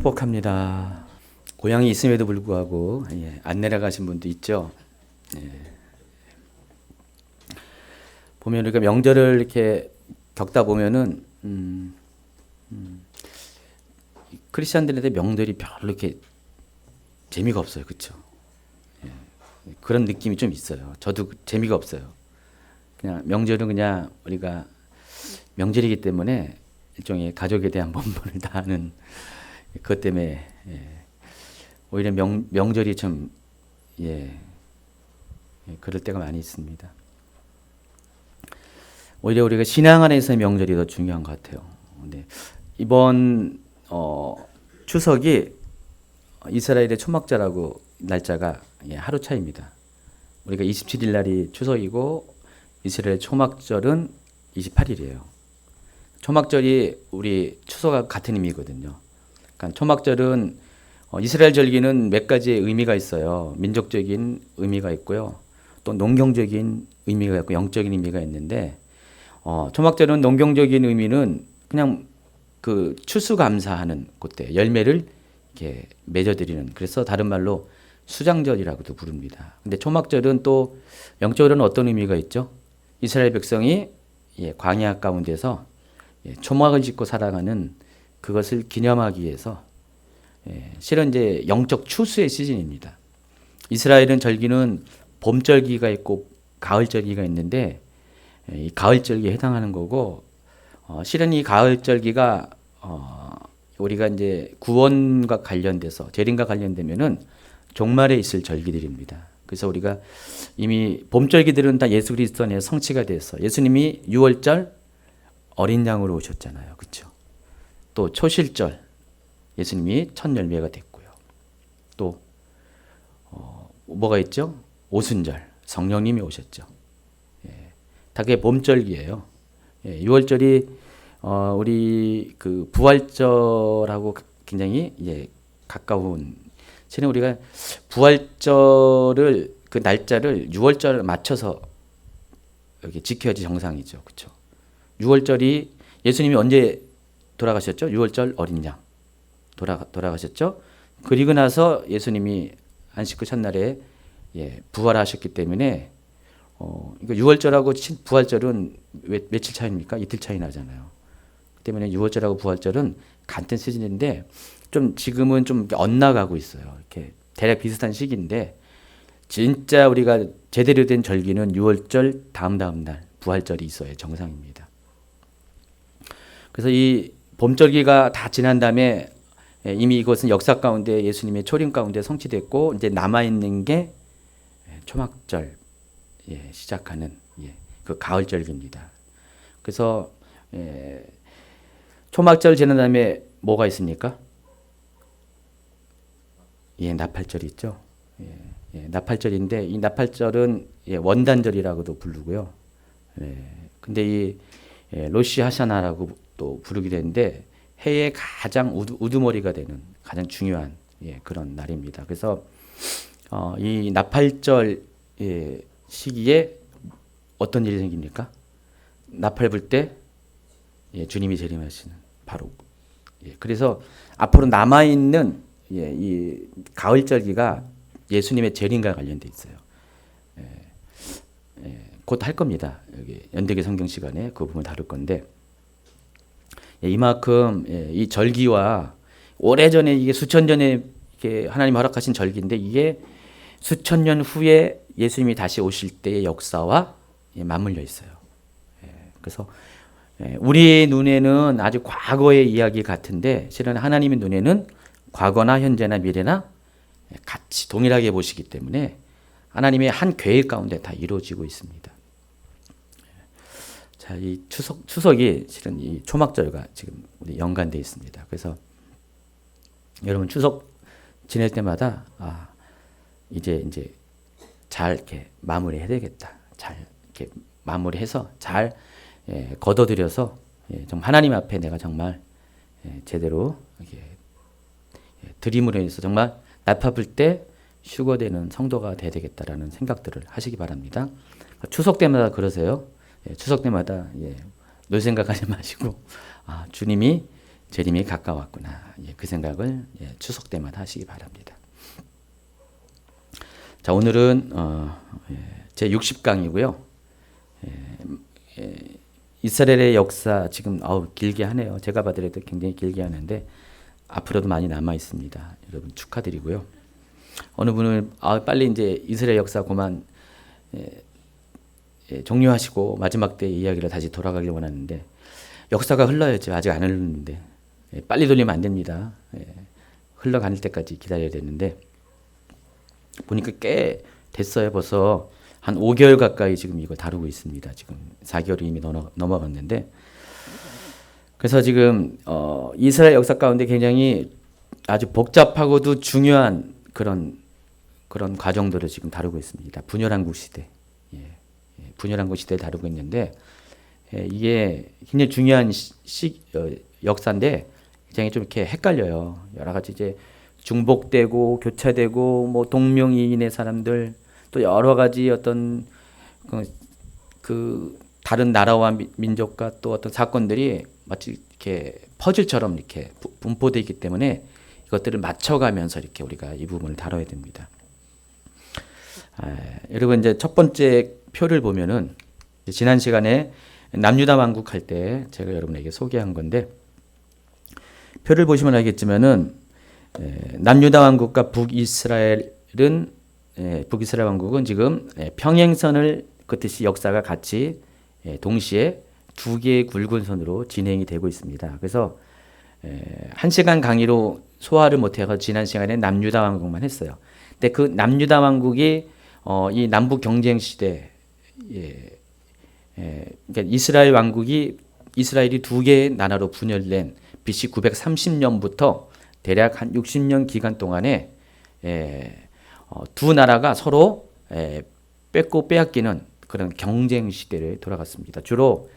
축복합니다. 고향이 있음에도 불구하고 안 내려가신 분도 있죠. 보면 우리가 명절을 이렇게 겪다 보면은 크리스천들한테 명절이 별로 이렇게 재미가 없어요, 그렇죠? 그런 느낌이 좀 있어요. 저도 재미가 없어요. 그냥 명절은 그냥 우리가 명절이기 때문에 일종의 가족에 대한 본분을 다하는 그것 때문에 오히려 명절이 좀 그럴 때가 많이 있습니다. 오히려 우리가 신앙 안에서의 명절이 더 중요한 것 같아요. 근데 이번 추석이 이스라엘의 초막절하고 날짜가 하루 차이입니다. 우리가 27일 날이 추석이고 이스라엘 초막절은 28일이에요. 초막절이 우리 추석과 같은 의미거든요. 그러니까 초막절은 이스라엘 절기는 몇 가지의 의미가 있어요. 민족적인 의미가 있고요. 또 농경적인 의미가 있고 영적인 의미가 있는데 초막절은 농경적인 의미는 그냥 그 추수감사하는 그때 열매를 이렇게 맺어드리는, 그래서 다른 말로 수장절이라고도 부릅니다. 근데 초막절은 또 영적으로는 어떤 의미가 있죠? 이스라엘 백성이 광야 가운데서 초막을 짓고 살아가는 그것을 기념하기 위해서 실은 이제 영적 추수의 시즌입니다. 이스라엘은 절기는 봄절기가 있고 가을절기가 있는데 이 가을절기에 해당하는 거고, 실은 이 가을절기가 우리가 이제 구원과 관련돼서 재림과 관련되면은 종말에 있을 절기들입니다. 그래서 우리가 이미 봄절기들은 다 예수 그리스도 안에 성취가 돼서 예수님이 6월절 어린 양으로 오셨잖아요, 그렇죠? 또 초실절 예수님이 첫 열매가 됐고요. 또 뭐가 있죠? 오순절 성령님이 오셨죠. 다 그게 봄절기예요. 6월절이 우리 그 부활절하고 굉장히 가까운, 실은 우리가 부활절을 그 날짜를 6월절 맞춰서 이렇게 지켜야지 정상이죠, 그렇죠? 6월절이 예수님이 언제 돌아가셨죠? 6월절 어린 양 돌아가셨죠. 그리고 나서 예수님이 안식 후 첫날에 부활하셨기 때문에 이거 6월절하고 부활절은 며칠 차이입니까? 이틀 차이 나잖아요. 그 때문에 6월절하고 부활절은 같은 시즌인데 좀 지금은 좀 엇나가고 있어요. 이렇게 대략 비슷한 시기인데 진짜 우리가 제대로 된 절기는 6월절 다음 날 부활절이 있어야 정상입니다. 그래서 이 봄절기가 다 지난 다음에 이미 이것은 역사 가운데 예수님의 초림 가운데 성취됐고 이제 남아 있는 게 초막절 시작하는 그 가을절기입니다. 그래서 초막절 지난 다음에 뭐가 있습니까? 나팔절이 있죠. 나팔절인데 이 나팔절은 원단절이라고도 부르고요. 근데 이 로시 하샤나라고 또 부르게 되는데 해의 가장 우두머리가 되는 가장 중요한 그런 날입니다. 그래서 이 나팔절 시기에 어떤 일이 생깁니까? 나팔 불 때 주님이 재림하시는 바로 그래서 앞으로 남아 있는 이 가을절기가 예수님의 재림과 관련돼 있어요. 곧 할 겁니다. 여기 연대기 성경 시간에 그 부분 다룰 건데 이만큼 이 절기와 오래전에 이게 수천 전에 이렇게 하나님 허락하신 절기인데 이게 수천 년 후에 예수님이 다시 오실 때의 역사와 맞물려 있어요. 그래서 우리 눈에는 아주 과거의 이야기 같은데 실은 하나님의 눈에는 과거나 현재나 미래나 같이 동일하게 보시기 때문에 하나님의 한 계획 가운데 다 이루어지고 있습니다. 자, 이 추석이 실은 이 초막절과 지금 우리 연관되어 있습니다. 그래서 여러분 추석 지낼 때마다 이제 잘 이렇게 마무리해야 되겠다. 잘 이렇게 마무리해서 잘 거둬들여서 정말 하나님 앞에 내가 정말 제대로 이렇게 드림으로 인해서 정말 나팔 불 때 휴거되는 성도가 돼야 되겠다라는 생각들을 하시기 바랍니다. 추석 때마다 그러세요. 추석 때마다 놀 생각하지 마시고 주님이 재림이 가까웠구나. 그 생각을 추석 때마다 하시기 바랍니다. 자, 오늘은 제 60강이고요. 이스라엘의 역사 지금 길게 하네요. 제가 봐더라도 굉장히 길게 하는데 앞으로도 많이 남아 있습니다. 여러분 축하드리고요. 어느 분은 빨리 이제 이스라엘 역사 그만 종료하시고 마지막 때 이야기를 다시 돌아가길 원하는데 역사가 흘러야죠. 아직 안 흘렀는데 빨리 돌리면 안 됩니다. 흘러갈 때까지 기다려야 되는데 보니까 꽤 됐어요. 벌써 한 5개월 가까이 지금 이거 다루고 있습니다. 지금 4개월이 이미 넘어갔는데 그래서 지금 이스라엘 역사 가운데 굉장히 아주 복잡하고도 중요한 그런 과정들을 지금 다루고 있습니다. 분열한국 시대, 분열한국 시대를 다루고 있는데 이게 굉장히 중요한 역사인데 굉장히 좀 이렇게 헷갈려요. 여러 가지 이제 중복되고 교차되고 뭐 동명이인의 사람들 또 여러 가지 어떤 그 다른 나라와 민족과 또 어떤 사건들이 마치 이렇게 퍼즐처럼 이렇게 분포되어 있기 때문에 이것들을 맞춰가면서 이렇게 우리가 이 부분을 다뤄야 됩니다. 여러분 이제 첫 번째 표를 보면은 지난 시간에 남유다 왕국 할 때 제가 여러분에게 소개한 건데 표를 보시면 알겠지만은 남유다 왕국과 북이스라엘 왕국은 지금 평행선을 긋듯이 역사가 같이 동시에 두 개의 굵은 선으로 진행이 되고 있습니다. 그래서 1시간 강의로 소화를 못해서 지난 시간에 남유다 왕국만 했어요. 근데 그 남유다 왕국이 이 남북 경쟁 시대, 그러니까 이스라엘이 두 개의 나라로 분열된 BC 930년부터 대략 한 60년 기간 동안에 두 나라가 서로 뺏고 빼앗기는 그런 경쟁 시대를 돌아갔습니다. 주로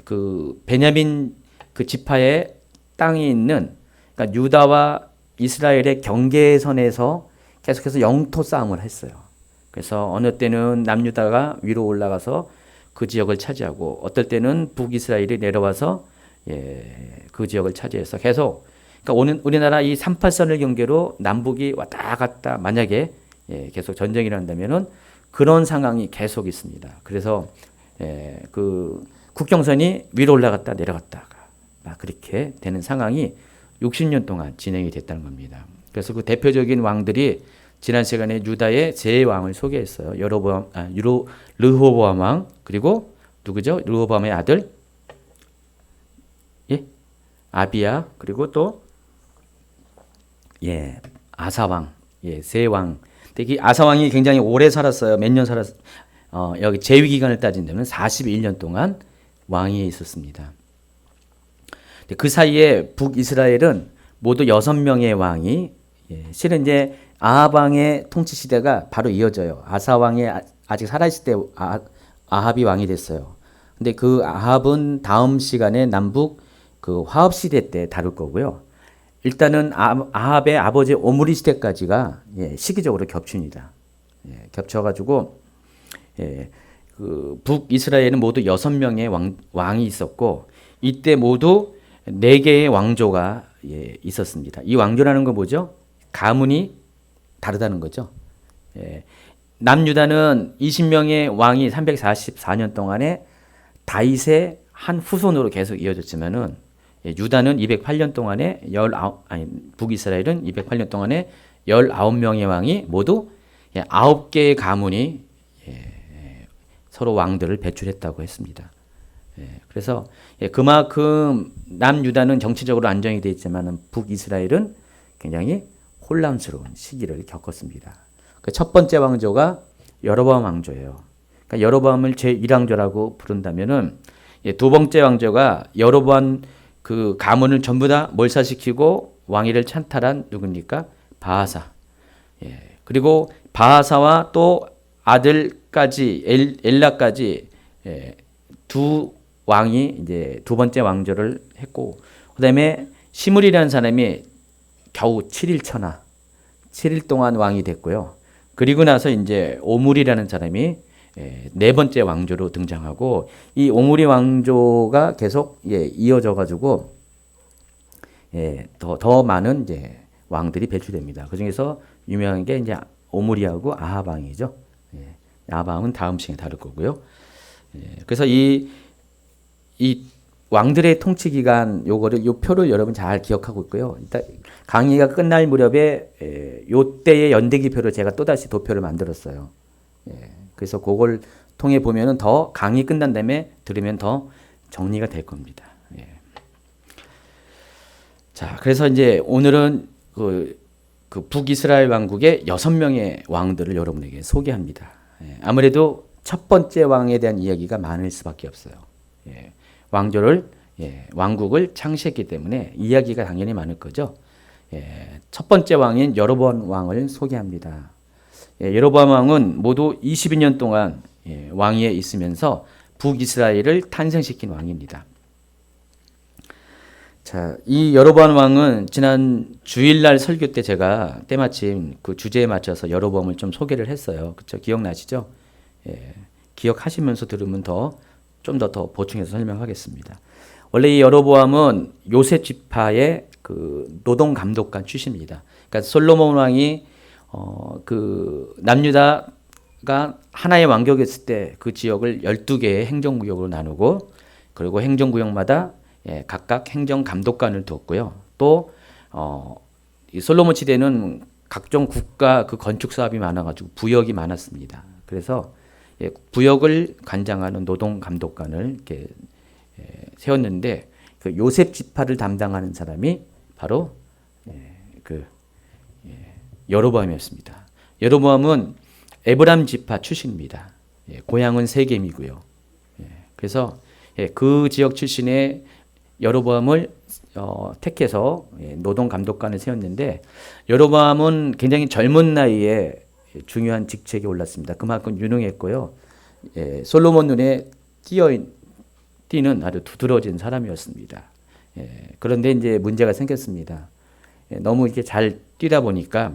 그 베냐민 그 지파의 땅이 있는 그러니까 유다와 이스라엘의 경계선에서 계속해서 영토 싸움을 했어요. 그래서 어느 때는 남유다가 위로 올라가서 그 지역을 차지하고 어떨 때는 북이스라엘이 내려와서 그 지역을 차지해서 계속 그러니까 우리나라 이 38선을 경계로 남북이 왔다 갔다 만약에 계속 전쟁이 난다면은 그런 상황이 계속 있습니다. 그래서 그 국경선이 위로 올라갔다 내려갔다가 그렇게 되는 상황이 60년 동안 진행이 됐다는 겁니다. 그래서 그 대표적인 왕들이 지난 시간에 유다의 세 왕을 소개했어요. 르호보암 왕 그리고 누구죠? 르호보암의 아들 아비야 그리고 또 아사 왕 세 왕. 근데 이 아사 왕이 굉장히 오래 살았어요. 몇 년 여기 재위 기간을 따진다면 41년 동안 왕위에 있었습니다. 그 사이에 북이스라엘은 모두 6명의 왕이 실은 이제 아합 왕의 통치 시대가 바로 이어져요. 아사 왕이 아직 살아있을 때 아합이 왕이 됐어요. 근데 그 아합은 다음 시간에 남북 그 화합 시대 때 다룰 거고요. 일단은 아합의 아버지 오므리 시대까지가 시기적으로 겹칩니다. 겹쳐가지고 그 북이스라엘은 모두 6명의 왕이 있었고 이때 모두 4개의 왕조가 있었습니다. 이 왕조라는 건 뭐죠? 가문이 다르다는 거죠. 남유다는 20명의 왕이 344년 동안에 다윗의 한 후손으로 계속 이어졌지만은 유다는 208년 동안에 북이스라엘은 208년 동안에 19명의 왕이 모두 9개의 가문이 서로 왕들을 배출했다고 했습니다. 그래서 그만큼 남유다는 정치적으로 안정이 되어 있지만 북이스라엘은 굉장히 혼란스러운 시기를 겪었습니다. 첫 번째 왕조가 여로보암 왕조예요. 그러니까 여로보암을 제1왕조라고 부른다면은 두 번째 왕조가 여로보암 그 가문을 전부 다 몰살시키고 왕위를 찬탈한 누굽니까? 바하사. 그리고 바하사와 또 아들까지 엘라까지 두 왕이 이제 두 번째 왕조를 했고 그다음에 시므리라는 사람이 겨우 7일 천하 7일 동안 왕이 됐고요. 그리고 나서 이제 오므리라는 사람이 네 번째 왕조로 등장하고 이 오므리 왕조가 계속 이어져 가지고 더 많은 이제 왕들이 배출됩니다. 그 중에서 유명한 게 이제 오므리하고 아합 왕이죠. 아합 왕은 다음 시간에 다룰 거고요. 그래서 이 왕들의 통치 기간 요 표를 여러분 잘 기억하고 있고요. 일단 강의가 끝날 무렵에 요 때의 연대기표를 제가 또다시 도표를 만들었어요. 그래서 그걸 통해 보면은 더 강의 끝난 다음에 들으면 더 정리가 될 겁니다. 자, 그래서 이제 오늘은 그 북이스라엘 왕국의 6명의 왕들을 여러분에게 소개합니다. 아무래도 첫 번째 왕에 대한 이야기가 많을 수밖에 없어요. 왕국을 창시했기 때문에 이야기가 당연히 많을 거죠. 첫 번째 왕인 여로보암 왕을 소개합니다. 여로보암 왕은 모두 22년 동안 왕위에 있으면서 북이스라엘을 탄생시킨 왕입니다. 자, 이 여로보암 왕은 지난 주일날 설교 때 제가 때마침 그 주제에 맞춰서 여로보암을 좀 소개를 했어요. 그렇죠? 기억나시죠? 기억하시면서 들으면 좀 더 보충해서 설명하겠습니다. 원래 이 여로보암은 요셉 지파의 그 노동 감독관 출신입니다. 그러니까 솔로몬 왕이 그 남유다가 하나의 왕국이었을 때 그 지역을 12개의 행정구역으로 나누고 그리고 행정구역마다 각각 행정감독관을 두었고요. 또 이 솔로몬 시대는 각종 국가 그 건축 사업이 많아가지고 부역이 많았습니다. 그래서 부역을 관장하는 노동감독관을 이렇게 세웠는데 그 요셉 지파를 담당하는 사람이 바로 여로보암이었습니다. 여로보암은 에브람 지파 출신입니다. 고향은 세겜이고요. 그래서 그 지역 출신의 여로보암을 택해서 노동감독관을 세웠는데 여로보암은 굉장히 젊은 나이에 중요한 직책에 올랐습니다. 그만큼 유능했고요. 솔로몬 눈에 띄는 아주 두드러진 사람이었습니다. 그런데 이제 문제가 생겼습니다. 너무 이렇게 잘 뛰다 보니까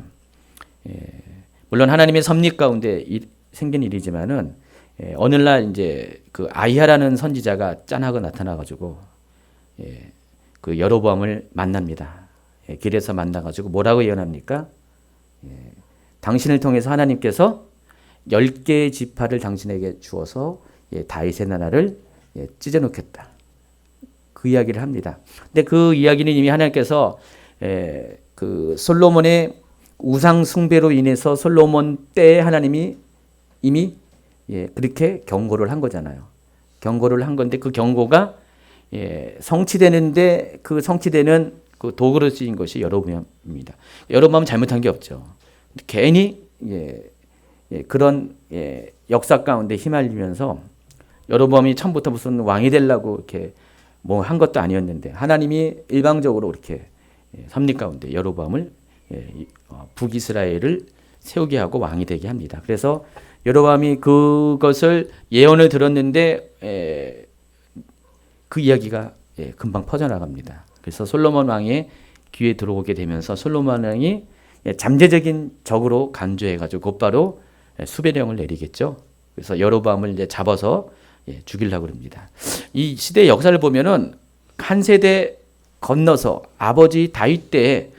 물론 하나님의 섭리 가운데 생긴 일이지만은 어느 날 이제 그 아히야라는 선지자가 짠하고 나타나가지고 그 여로보암을 만납니다. 길에서 만나가지고 뭐라고 예언합니까? 당신을 통해서 하나님께서 10개의 지파를 당신에게 주어서 다윗의 나라를 찢어놓겠다. 그 이야기를 합니다. 근데 그 이야기는 이미 하나님께서 그 솔로몬의 우상 숭배로 인해서 솔로몬 때에 하나님이 이미 그렇게 경고를 한 거잖아요. 경고를 한 건데 그 경고가 성취되는데 그 성취되는 그 도구로 쓰인 것이 여로보암입니다. 여로보암은 잘못한 게 없죠. 괜히 그런 역사 가운데 휘말리면서 여로보암이 처음부터 무슨 왕이 되려고 이렇게 뭐 한 것도 아니었는데 하나님이 일방적으로 이렇게 섭리 가운데 여로보암을 북이스라엘을 세우게 하고 왕이 되게 합니다. 그래서 여로보암이 그것을 예언을 들었는데 그 이야기가 금방 퍼져나갑니다. 그래서 솔로몬 왕의 귀에 들어오게 되면서 솔로몬 왕이 잠재적인 적으로 간주해가지고 곧바로 수배령을 내리겠죠. 그래서 여로보암을 이제 잡아서 죽이려고 합니다. 이 시대 역사를 보면은 한 세대 건너서 아버지 다윗 때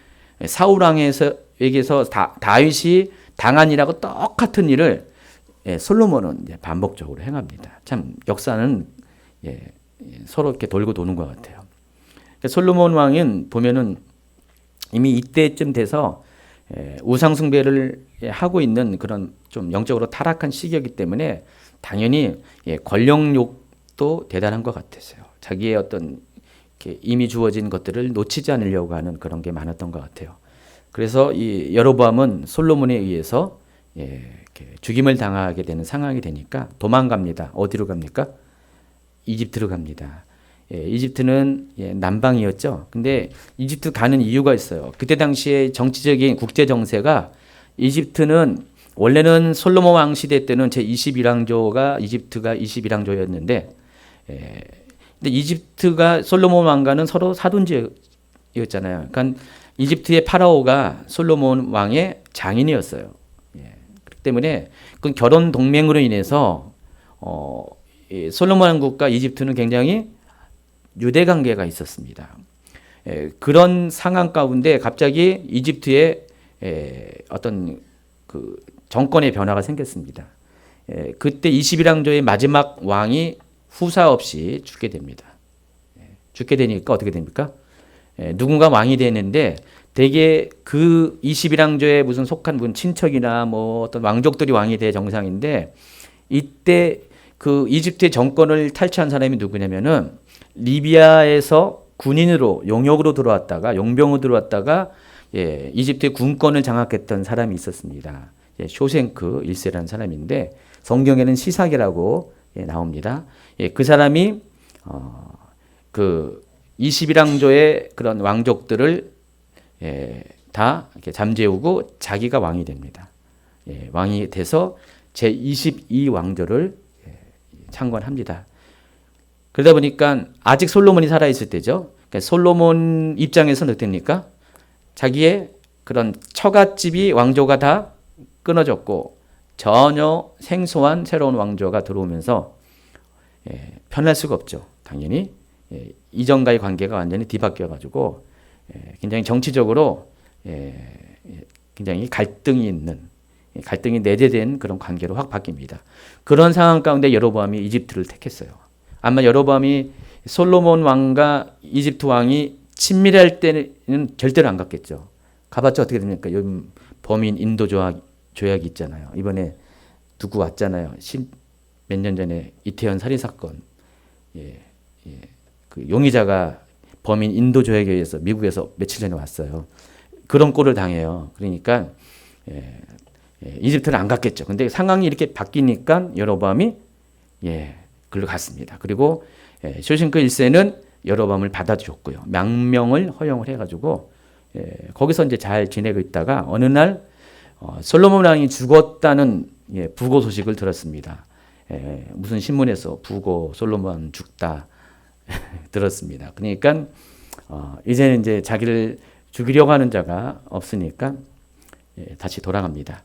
사울 왕에게서 다윗이 당한 일하고 똑같은 일을 솔로몬은 이제 반복적으로 행합니다. 참 역사는 서로 이렇게 돌고 도는 것 같아요. 솔로몬 왕은 보면은 이미 이때쯤 돼서 우상 숭배를 하고 있는 그런 좀 영적으로 타락한 시기이기 때문에 당연히 권력욕도 대단한 것 같았어요. 자기의 어떤 이미 주어진 것들을 놓치지 않으려고 하는 그런 게 많았던 것 같아요. 그래서 이 여로보암은 솔로몬에 의해서 죽임을 당하게 되는 상황이 되니까 도망갑니다. 어디로 갑니까? 이집트로 갑니다. 이집트는 남방이었죠. 근데 이집트 가는 이유가 있어요. 그때 당시에 정치적인 국제 정세가 이집트는 원래는 솔로몬 왕 시대 때는 제21왕조가 이집트가 21왕조였는데 근데 이집트가 솔로몬 왕과는 서로 사돈제였잖아요. 그러니까 이집트의 파라오가 솔로몬 왕의 장인이었어요. 그렇기 때문에 그 결혼 동맹으로 인해서 솔로몬 왕국과 이집트는 굉장히 유대 관계가 있었습니다. 그런 상황 가운데 갑자기 이집트에 어떤 그 정권의 변화가 생겼습니다. 그때 21왕조의 마지막 왕이 후사 없이 죽게 됩니다. 죽게 되니까 어떻게 됩니까? 누군가 왕이 되는데 대개 그 21왕조에 무슨 속한 분 친척이나 뭐 어떤 왕족들이 왕이 돼 정상인데 이때 그 이집트의 정권을 탈취한 사람이 누구냐면은 리비아에서 군인으로 용역으로 들어왔다가 용병으로 들어왔다가 이집트의 군권을 장악했던 사람이 있었습니다. 쇼생크 1세라는 사람인데 성경에는 시삭이라고 나옵니다. 그 사람이 그 21왕조의 그런 왕족들을 다 이렇게 잠재우고 자기가 왕이 됩니다. 왕이 돼서 제22왕조를 창건합니다. 그러다 보니까 아직 솔로몬이 살아있을 때죠. 그러니까 솔로몬 입장에서는 어떻습니까? 자기의 그런 처갓집이 왕조가 다 끊어졌고 전혀 생소한 새로운 왕조가 들어오면서 편할 수가 없죠. 당연히 이전과의 관계가 완전히 뒤바뀌어 가지고 굉장히 정치적으로 굉장히 갈등이 내재된 그런 관계로 확 바뀝니다. 그런 상황 가운데 여로보암이 이집트를 택했어요. 아마 여로보암이 솔로몬 왕과 이집트 왕이 친밀할 때는 절대로 안 갔겠죠. 가봤자 어떻게 됩니까? 요즘 범인 인도 조약이 있잖아요. 이번에 누구 왔잖아요. 몇 년 전에 이태원 살인 사건. 그 용의자가 범인 인도 조약에 의해서 미국에서 며칠 전에 왔어요. 그런 꼴을 당해요. 그러니까 이집트는 안 갔겠죠. 근데 상황이 이렇게 바뀌니까 여로보암이 글로 갔습니다. 그리고 쇼싱크 1세는 여로보암을 받아주었고요. 명령을 허용을 해가지고 거기서 이제 잘 지내고 있다가 어느 날 솔로몬 왕이 죽었다는 부고 소식을 들었습니다. 무슨 신문에서 부고 솔로몬 죽다 들었습니다. 그러니까 이제는 이제 자기를 죽이려고 하는 자가 없으니까 다시 돌아갑니다.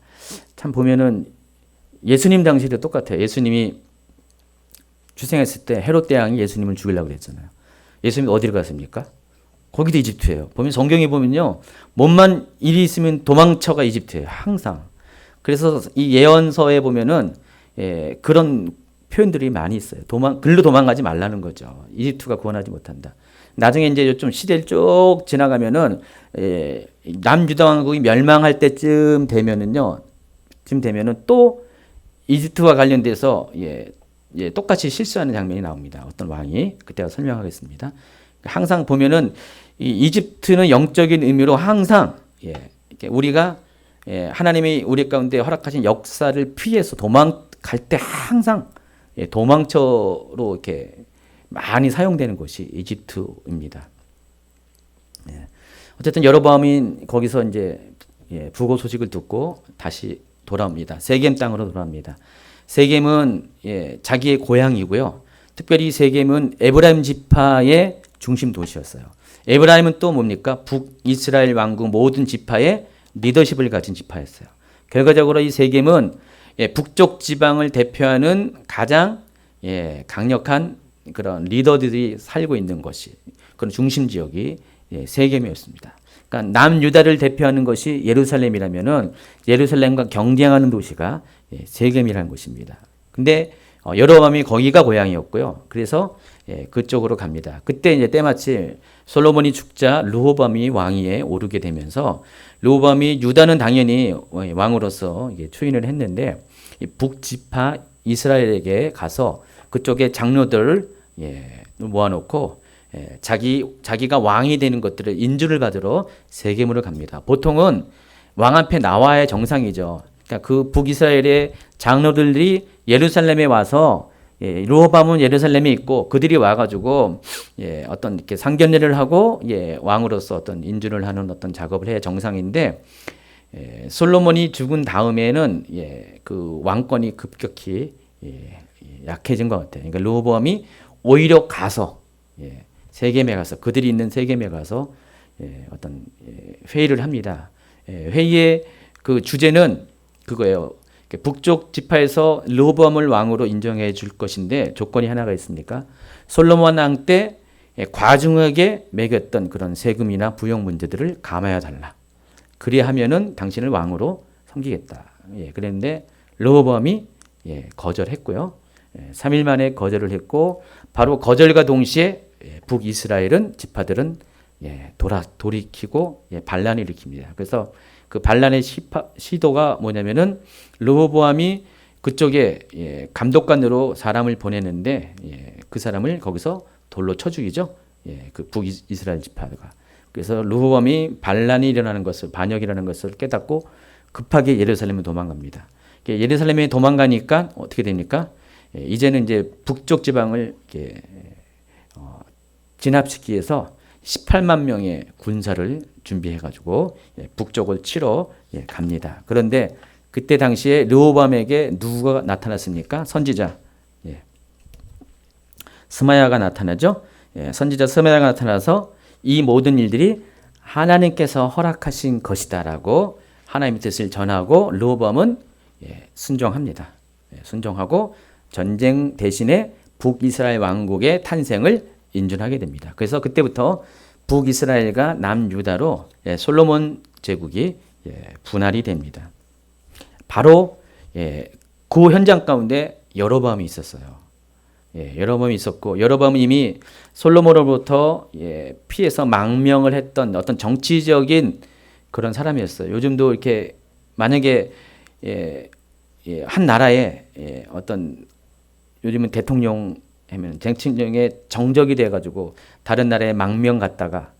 참 보면은 예수님 당시도 똑같아요. 예수님이 출생했을 때 헤롯 대왕이 예수님을 죽이려고 그랬잖아요. 예수님이 어디로 갔습니까? 거기도 이집트예요. 보면 성경에 보면요. 몸만 일이 있으면 도망쳐가 이집트예요. 항상. 그래서 이 예언서에 보면은 그런 표현들이 많이 있어요. 글로 도망가지 말라는 거죠. 이집트가 구원하지 못한다. 나중에 이제 좀 시대를 쭉 지나가면은 남유다 왕국이 멸망할 때쯤 되면은요. 또 이집트와 관련돼서 똑같이 실수하는 장면이 나옵니다. 어떤 왕이 그때가 설명하겠습니다. 항상 보면은 이 이집트는 영적인 의미로 항상 우리가 하나님이 우리 가운데 허락하신 역사를 피해서 도망갈 때 항상 도망처로 이렇게 많이 사용되는 곳이 이집트입니다. 어쨌든 여로보암이 거기서 이제 부고 소식을 듣고 다시 돌아옵니다. 세겜 땅으로 돌아옵니다. 세겜은 자기의 고향이고요. 특별히 세겜은 에브라임 지파의 중심 도시였어요. 에브라임은 또 뭡니까? 북이스라엘 왕국 모든 지파의 리더십을 가진 지파였어요. 결과적으로 이 세겜은 북쪽 지방을 대표하는 가장 강력한 그런 리더들이 살고 있는 것이 그런 중심 지역이 세겜이었습니다. 그러니까 남유다를 대표하는 것이 예루살렘이라면은 예루살렘과 경쟁하는 도시가 세겜이라는 곳입니다. 근데 여로보암이 거기가 고향이었고요. 그래서 그쪽으로 갑니다. 그때 이제 때마침 솔로몬이 죽자 르호보암이 왕위에 오르게 되면서 르호보암이 유다는 당연히 왕으로서 추인을 했는데 북지파 이스라엘에게 가서 그쪽에 장로들을 모아놓고 자기가 왕이 되는 것들을 인주를 받으러 세겜으로 갑니다. 보통은 왕 앞에 나와야 정상이죠. 그러니까 그 북이스라엘의 장로들이 예루살렘에 와서 르호보암은 예루살렘에 있고 그들이 와가지고 어떤 이렇게 상견례를 하고 왕으로서 어떤 인준을 하는 어떤 작업을 해야 정상인데 솔로몬이 죽은 다음에는 그 왕권이 급격히 약해진 것 같아요. 그러니까 르호보암이 오히려 가서 세겜에 가서 그들이 있는 세겜에 가서 어떤 회의를 합니다. 회의의 그 주제는 그거예요. 북쪽 지파에서 르호보암을 왕으로 인정해 줄 것인데 조건이 하나가 있습니까? 솔로몬 왕 때 과중하게 매겼던 그런 세금이나 부역 문제들을 감하여 달라. 그리하면은 당신을 왕으로 섬기겠다. 그랬는데 르호보암이 거절했고요. 3일 만에 거절을 했고 바로 거절과 동시에 북이스라엘은 지파들은 돌이키고 반란을 일으킵니다. 그래서 그 반란의 시도가 뭐냐면은 르호보암이 그쪽에 감독관으로 사람을 보냈는데 그 사람을 거기서 돌로 쳐 죽이죠. 그 북이스라엘 지파가. 그래서 르호보암이 반란이 일어나는 것을 반역이라는 것을 깨닫고 급하게 예루살렘에 도망갑니다. 예루살렘에 도망가니까 어떻게 됩니까? 이제는 이제 북쪽 지방을 진압시키기 위해서 18만 명의 군사를 준비해가지고 북쪽을 치러 갑니다. 그런데 그때 당시에 르호보암에게 누가 나타났습니까? 선지자 스마야가 나타나죠. 선지자 스마야가 나타나서 이 모든 일들이 하나님께서 허락하신 것이다라고 하나님의 뜻을 전하고 르호보암은 순종합니다. 순종하고 전쟁 대신에 북이스라엘 왕국의 탄생을 인준하게 됩니다. 그래서 그때부터 북이스라엘과 남유다로 솔로몬 제국이 분할이 됩니다. 바로 그 현장 가운데 여로보암이 있었어요. 여로보암이 있었고 여로보암은 이미 솔로몬으로부터 피해서 망명을 했던 어떤 정치적인 그런 사람이었어요. 요즘도 이렇게 만약에 한 나라에 어떤 요즘은 대통령 하면 정치적인 정적이 돼가지고 다른 나라에 망명 갔다가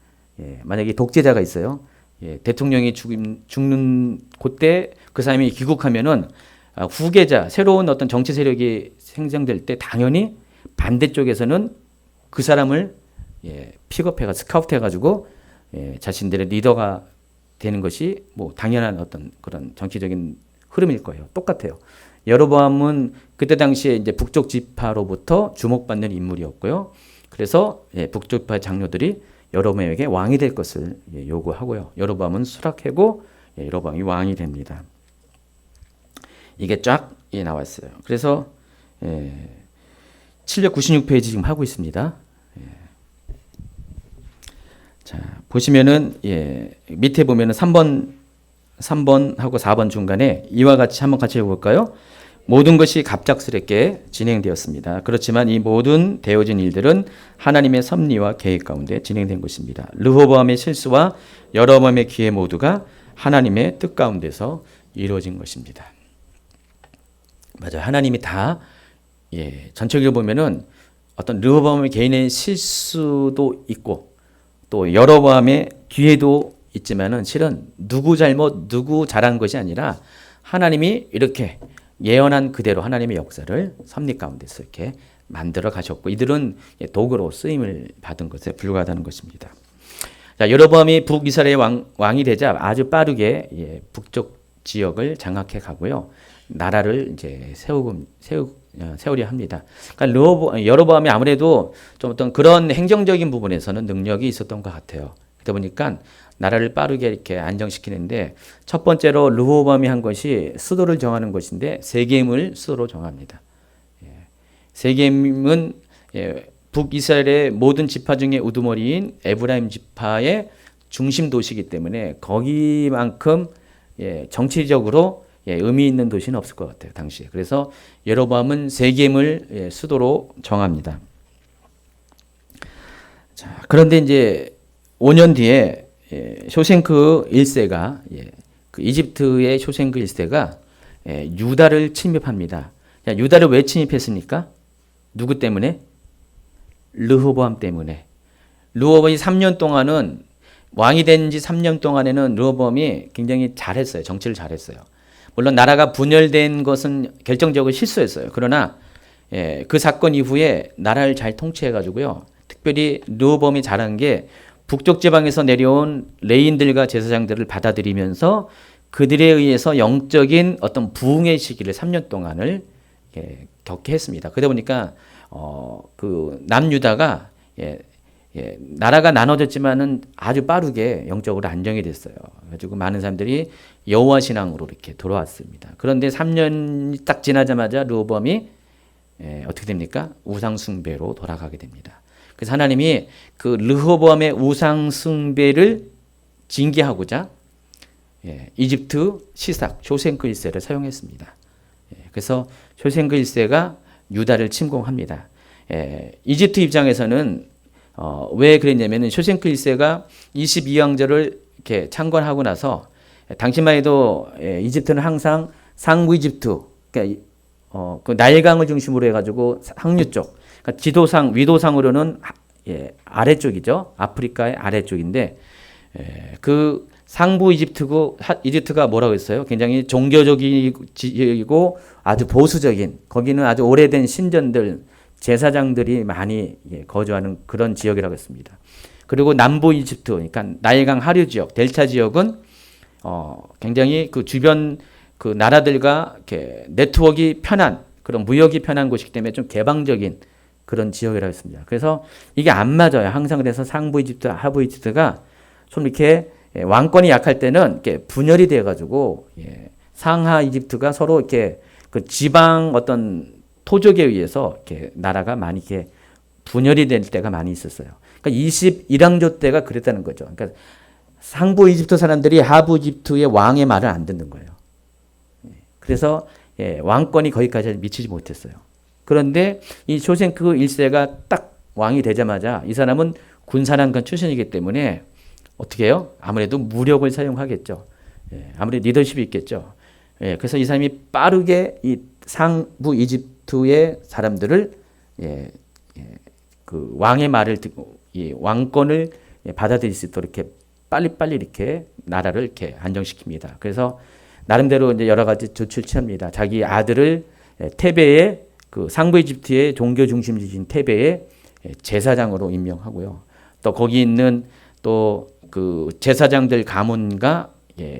만약에 독재자가 있어요. 대통령이 죽는 그때 그 사람이 귀국하면은 후계자 새로운 어떤 정치 세력이 생성될 때 당연히 반대쪽에서는 그 사람을 픽업해가 스카우트해가지고 자신들의 리더가 되는 것이 뭐 당연한 어떤 그런 정치적인 흐름일 거예요. 똑같아요. 여로보암은 그때 당시에 이제 북쪽 지파로부터 주목받는 인물이었고요. 그래서 북쪽 지파 장로들이 여로보암에게 왕이 될 것을 요구하고요. 여로보암은 수락하고 여로보암이 왕이 됩니다. 이게 쫙 나왔어요. 그래서 796페이지 지금 하고 있습니다. 자, 보시면은 밑에 보면은 3번하고 4번 중간에 이와 같이 한번 같이 해볼까요? 모든 것이 갑작스럽게 진행되었습니다. 그렇지만 이 모든 되어진 일들은 하나님의 섭리와 계획 가운데 진행된 것입니다. 르호보암의 실수와 여로보암의 기회 모두가 하나님의 뜻 가운데서 이루어진 것입니다. 맞아요. 하나님이 다 전체적으로 보면은 어떤 르호보암의 개인의 실수도 있고 또 여로보암의 기회도 있지만은 실은 누구 잘못 누구 잘한 것이 아니라 하나님이 이렇게 예언한 그대로 하나님의 역사를 섭리 가운데서 이렇게 만들어 가셨고 이들은 도구로 쓰임을 받은 것에 불과하다는 것입니다. 자, 여로보암이 북이스라엘 왕이 되자 아주 빠르게 북쪽 지역을 장악해 가고요. 나라를 이제 세우려 합니다. 그러니까 여로보암이 아무래도 좀 어떤 그런 행정적인 부분에서는 능력이 있었던 것 같아요. 그러다 보니까 나라를 빠르게 이렇게 안정시키는데 첫 번째로 르호보암이 한 것이 수도를 정하는 것인데 세겜을 수도로 정합니다. 세겜은 북이스라엘의 모든 지파 중에 우두머리인 에브라임 지파의 중심 도시이기 때문에 거기만큼 정치적으로 의미 있는 도시는 없을 것 같아요, 당시에. 그래서 여로보암은 세겜을 수도로 정합니다. 자, 그런데 이제 5년 뒤에 쇼생크 1세가 그 이집트의 쇼생크 1세가 유다를 침입합니다. 유다를 왜 침입했습니까? 누구 때문에? 르호보암 때문에. 르호보암이 3년 동안은 왕이 된 지 3년 동안에는 르호보암이 굉장히 잘했어요. 정치를 잘했어요. 물론 나라가 분열된 것은 결정적으로 실수했어요. 그러나 그 사건 이후에 나라를 잘 통치해가지고요. 특별히 르호보암이 잘한 게 북쪽 지방에서 내려온 레인들과 제사장들을 받아들이면서 그들에 의해서 영적인 어떤 부흥의 시기를 3년 동안을 겪게 했습니다. 그러다 보니까 그 남유다가 나라가 나눠졌지만은 아주 빠르게 영적으로 안정이 됐어요. 그래가지고 많은 사람들이 여호와 신앙으로 이렇게 돌아왔습니다. 그런데 3년이 딱 지나자마자 르호보암이 어떻게 됩니까? 우상 숭배로 돌아가게 됩니다. 그래서 하나님이 그 르호보암의 우상 숭배를 징계하고자 이집트 시삭 쇼생크 1세를 사용했습니다. 그래서 쇼생크 1세가 유다를 침공합니다. 이집트 입장에서는 왜 그랬냐면은 쇼생크 1세가 22왕조를 이렇게 창건하고 나서 당시만 해도 이집트는 항상 상부 이집트, 그러니까 그 나일강을 중심으로 해가지고 항류 쪽, 그러니까 지도상 위도상으로는 아래쪽이죠. 아프리카의 아래쪽인데 그 상부 이집트가 뭐라고 했어요? 굉장히 종교적이고 아주 보수적인, 거기는 아주 오래된 신전들, 제사장들이 많이 거주하는 그런 지역이라고 했습니다. 그리고 남부 이집트, 그러니까 나일강 하류 지역, 델타 지역은 굉장히 그 주변 그 나라들과 이렇게 네트워크가 편한, 그런 무역이 편한 곳이기 때문에 좀 개방적인 그런 지역이라고 했습니다. 그래서 이게 안 맞아요. 항상 그래서 상부 이집트, 하부 이집트가 좀 이렇게 왕권이 약할 때는 이렇게 분열이 돼가지고 상하 이집트가 서로 이렇게 그 지방 어떤 토족에 의해서 이렇게 나라가 많이 이렇게 분열이 될 때가 많이 있었어요. 그러니까 21왕조 때가 그랬다는 거죠. 그러니까 상부 이집트 사람들이 하부 이집트의 왕의 말을 안 듣는 거예요. 그래서 왕권이 거기까지 미치지 못했어요. 그런데 이 쇼생크 1세가 딱 왕이 되자마자 이 사람은 군사난관 출신이기 때문에 어떻게 해요? 아무래도 무력을 사용하겠죠. 아무래도 리더십이 있겠죠. 그래서 이 사람이 빠르게 이 상부 이집트의 사람들을 그 왕의 말을 듣고 이 왕권을 받아들일 수 있도록 이렇게 빨리빨리 이렇게 나라를 이렇게 안정시킵니다. 그래서 나름대로 이제 여러 가지 조치를 취합니다. 자기 아들을 테베의 그 상부 이집트의 종교 중심지인 테베의 제사장으로 임명하고요. 또 거기 있는 또 그 제사장들 가문과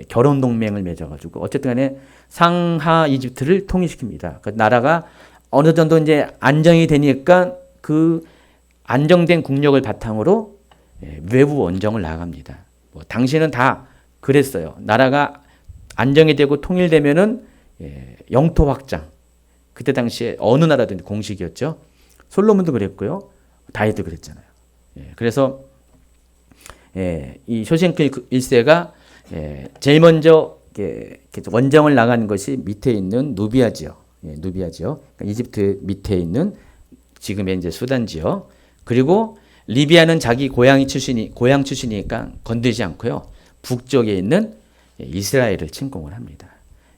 결혼 동맹을 맺어가지고 어쨌든 간에 상하 이집트를 통일시킵니다. 그 나라가 어느 정도 이제 안정이 되니까 그 안정된 국력을 바탕으로 외부 원정을 나갑니다. 뭐 당시는 다 그랬어요. 나라가 안정이 되고 통일되면은 영토 확장. 그때 당시에 어느 나라든지 공식이었죠. 솔로몬도 그랬고요. 다윗도 그랬잖아요. 그래서 이 쇼생크 1세가 제일 먼저 원정을 나가는 것이 밑에 있는 누비아 지역, 누비아 지역, 그러니까 이집트 밑에 있는 지금의 이제 수단 지역. 그리고 리비아는 자기 고향 출신이니까 건들지 않고요. 북쪽에 있는 이스라엘을 침공을 합니다.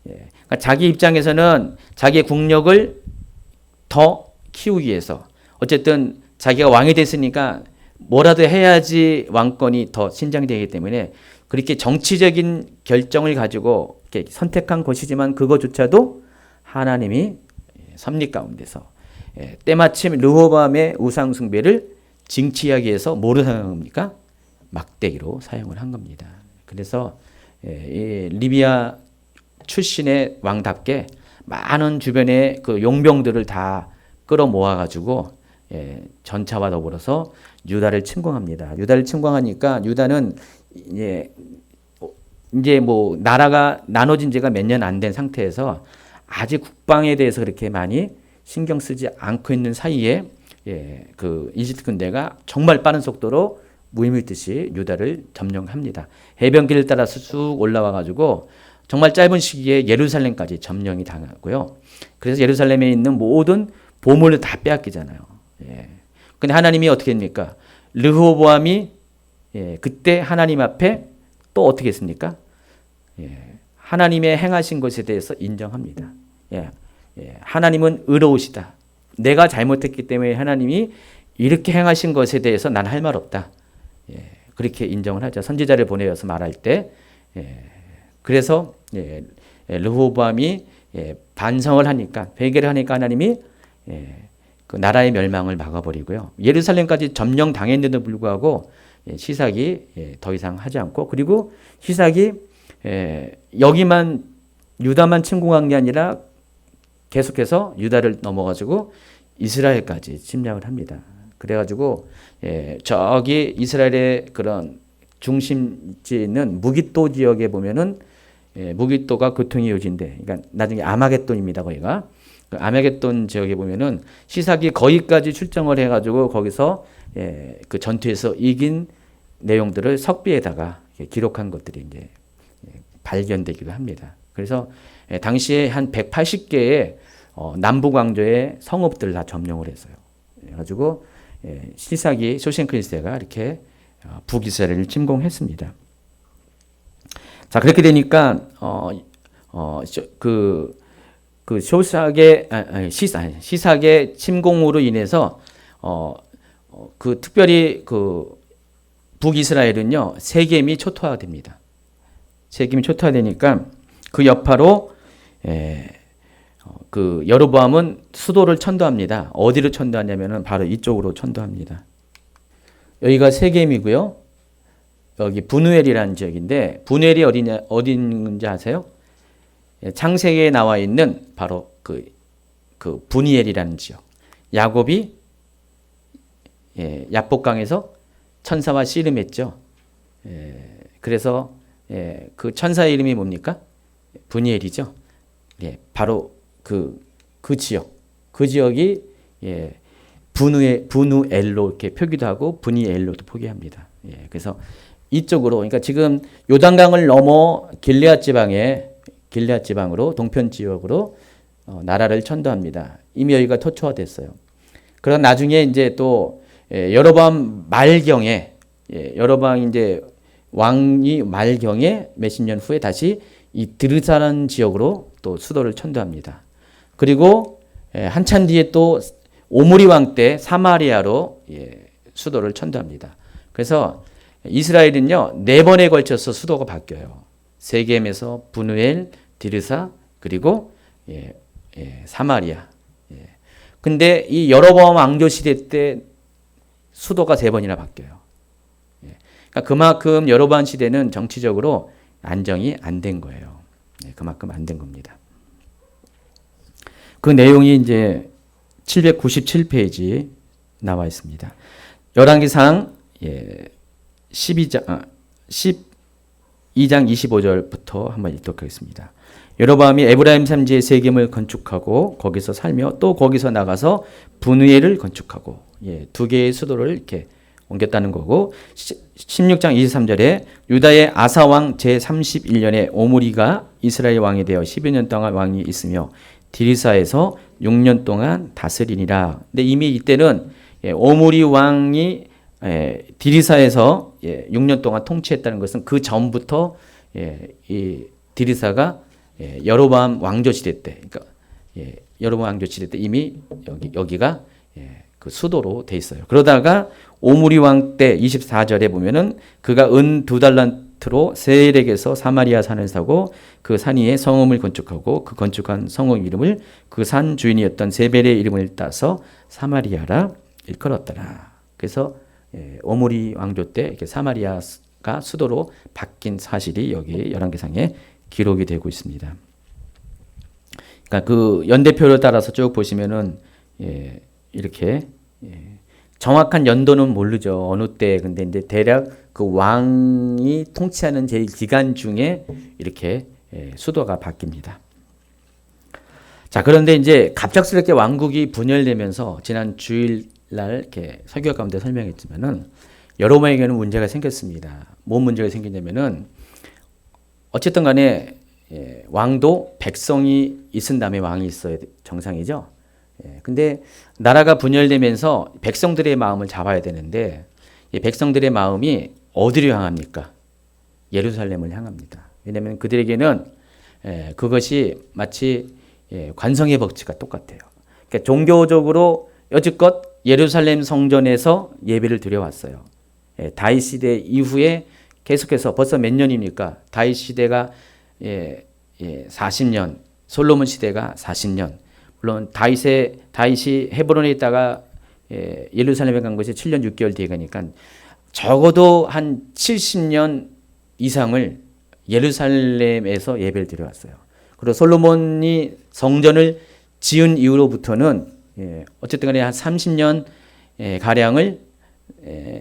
그러니까 자기 입장에서는 자기의 국력을 더 키우기 위해서 어쨌든 자기가 왕이 됐으니까 뭐라도 해야지 왕권이 더 신장되기 때문에 그렇게 정치적인 결정을 가지고 이렇게 선택한 것이지만 그것조차도 하나님이 섭리 가운데서 때마침 르호보암의 우상 숭배를 징치하기 위해서 뭐로 사용합니까? 막대기로 사용을 한 겁니다. 그래서 이 리비아 출신의 왕답게 많은 주변의 그 용병들을 다 끌어모아 가지고 전차와 더불어서 유다를 침공합니다. 유다를 침공하니까 유다는 이제 뭐 나라가 나눠진 지가 몇 년 안 된 상태에서 아직 국방에 대해서 그렇게 많이 신경 쓰지 않고 있는 사이에 그 이집트 군대가 정말 빠른 속도로 무임일듯이 유다를 점령합니다. 해변길을 따라서 쭉 올라와 가지고 정말 짧은 시기에 예루살렘까지 점령이 당하고요. 그래서 예루살렘에 있는 모든 보물을 다 빼앗기잖아요. 근데 하나님이 어떻게 합니까? 르호보암이 그때 하나님 앞에 또 어떻게 했습니까? 하나님의 행하신 것에 대해서 인정합니다. 하나님은 의로우시다. 내가 잘못했기 때문에 하나님이 이렇게 행하신 것에 대해서 난 할 말 없다. 그렇게 인정을 하죠. 선지자를 보내어서 말할 때. 그래서 르호보암이 반성을 하니까, 회개를 하니까 하나님이 그 나라의 멸망을 막아버리고요. 예루살렘까지 점령당했는데도 불구하고 시삭이 더 이상 하지 않고, 그리고 시삭이 여기만 유다만 침공한 게 아니라 계속해서 유다를 넘어가지고 이스라엘까지 침략을 합니다. 그래가지고 저기 이스라엘의 그런 중심지에 있는 무깃도 지역에 보면은 무깃도가 고통의 요지인데, 그러니까 나중에 아마겟돈입니다. 거기가 그 아메겟돈 지역에 보면은 시삭이 거기까지 출정을 해가지고 거기서 그 전투에서 이긴 내용들을 석비에다가 기록한 것들이 이제 발견되기도 합니다. 그래서 당시에 한 180개의 남부 광조의 성읍들을 다 점령을 했어요. 그래가지고 시삭이 쇼생크 1세가 이렇게 북이스라엘을 침공했습니다. 자, 그렇게 되니까 시삭의 침공으로 인해서 그 특별히 그 북이스라엘은요 세겜이 초토화됩니다. 세겜이 초토화되니까 그 여파로 그 여로보암은 수도를 천도합니다. 어디로 천도하냐면은 바로 이쪽으로 천도합니다. 여기가 세겜이고요. 여기 분우엘이라는 지역인데 분우엘이 어디인지 아세요? 창세기에 나와 있는 바로 그 분이엘이라는 지역. 야곱이 야복강에서 천사와 씨름했죠. 그래서 그 천사의 이름이 뭡니까? 분이엘이죠. 바로 그 지역. 그 지역이 분우엘로 이렇게 표기도 하고 분이엘로도 표기합니다. 그래서 이쪽으로 그러니까 지금 요단강을 넘어 길르앗 지방으로 동편 지역으로 나라를 천도합니다. 이미 여기가 토초화됐어요. 그러나 나중에 이제 또 여로보암 말경에 여로보암 이제 왕이 말경에 몇십 년 후에 다시 이 드르사라는 지역으로 또 수도를 천도합니다. 그리고 한참 뒤에 또 오므리 왕 때 사마리아로 수도를 천도합니다. 그래서 이스라엘은요 4번에 걸쳐서 수도가 바뀌어요. 세겜에서 분우엘, 디르사 그리고 사마리아. 근데 이 여로보암 왕조 시대 때 수도가 3번이나 바뀌어요. 그러니까 그만큼 여로보암 시대는 정치적으로 안정이 안 된 거예요. 그만큼 안 된 겁니다. 그 내용이 이제 797페이지 나와 있습니다. 열왕기상 12장 25절부터 한번 읽도록 하겠습니다. 여로보암이 에브라임 산지에 세겜을 건축하고 거기서 살며 또 거기서 나가서 분우엘을 건축하고 2개의 수도를 이렇게 옮겼다는 거고 16장 23절에 유다의 아사왕 제31년에 오므리가 이스라엘 왕이 되어 12년 동안 왕이 있으며 디르사에서 6년 동안 다스리니라. 근데 이미 이때는 오므리 왕이 디르사에서 6년 동안 통치했다는 것은 그 전부터 이 디르사가 여로보암 왕조 시대 때, 그러니까 여로보암 왕조 시대 때 이미 여기가 그 수도로 돼 있어요. 그러다가 오므리 왕 때 24절에 보면은 그가 은 2달란트로 세일에게서 사마리아 산을 사고 그 산 위에 성읍을 건축하고 그 건축한 성읍 이름을 그 산 주인이었던 세벨의 이름을 따서 사마리아라 일컬었더라. 그래서 오므리 왕조 때 이렇게 사마리아가 수도로 바뀐 사실이 여기 열왕기상에 기록이 되고 있습니다. 그러니까 그 연대표를 따라서 쭉 보시면은 이렇게 정확한 연도는 모르죠. 어느 때. 근데 이제 대략 그 왕이 통치하는 제일 기간 중에 이렇게 수도가 바뀝니다. 자, 그런데 이제 갑작스럽게 왕국이 분열되면서 지난 주일날 이렇게 설교 가운데 설명했지만은 여로보암에게는 문제가 생겼습니다. 뭔 문제가 생기냐면은 어쨌든 간에 왕도 백성이 있은 다음에 왕이 있어야 정상이죠. 근데 나라가 분열되면서 백성들의 마음을 잡아야 되는데 이 백성들의 마음이 어디로 향합니까? 예루살렘을 향합니다. 왜냐하면 그들에게는 그것이 마치 관성의 법칙과 똑같아요. 그러니까 종교적으로 여지껏 예루살렘 성전에서 예배를 드려왔어요. 다윗 시대 이후에 계속해서 벌써 몇 년입니까? 다윗 시대가 40년, 솔로몬 시대가 40년. 물론 다윗이 헤브론에 있다가 예루살렘에 간 것이 7년 6개월 뒤에 가니까 적어도 한 70년 이상을 예루살렘에서 예배를 드려왔어요. 그리고 솔로몬이 성전을 지은 이후로부터는 어쨌든 간에 한 30년 가량을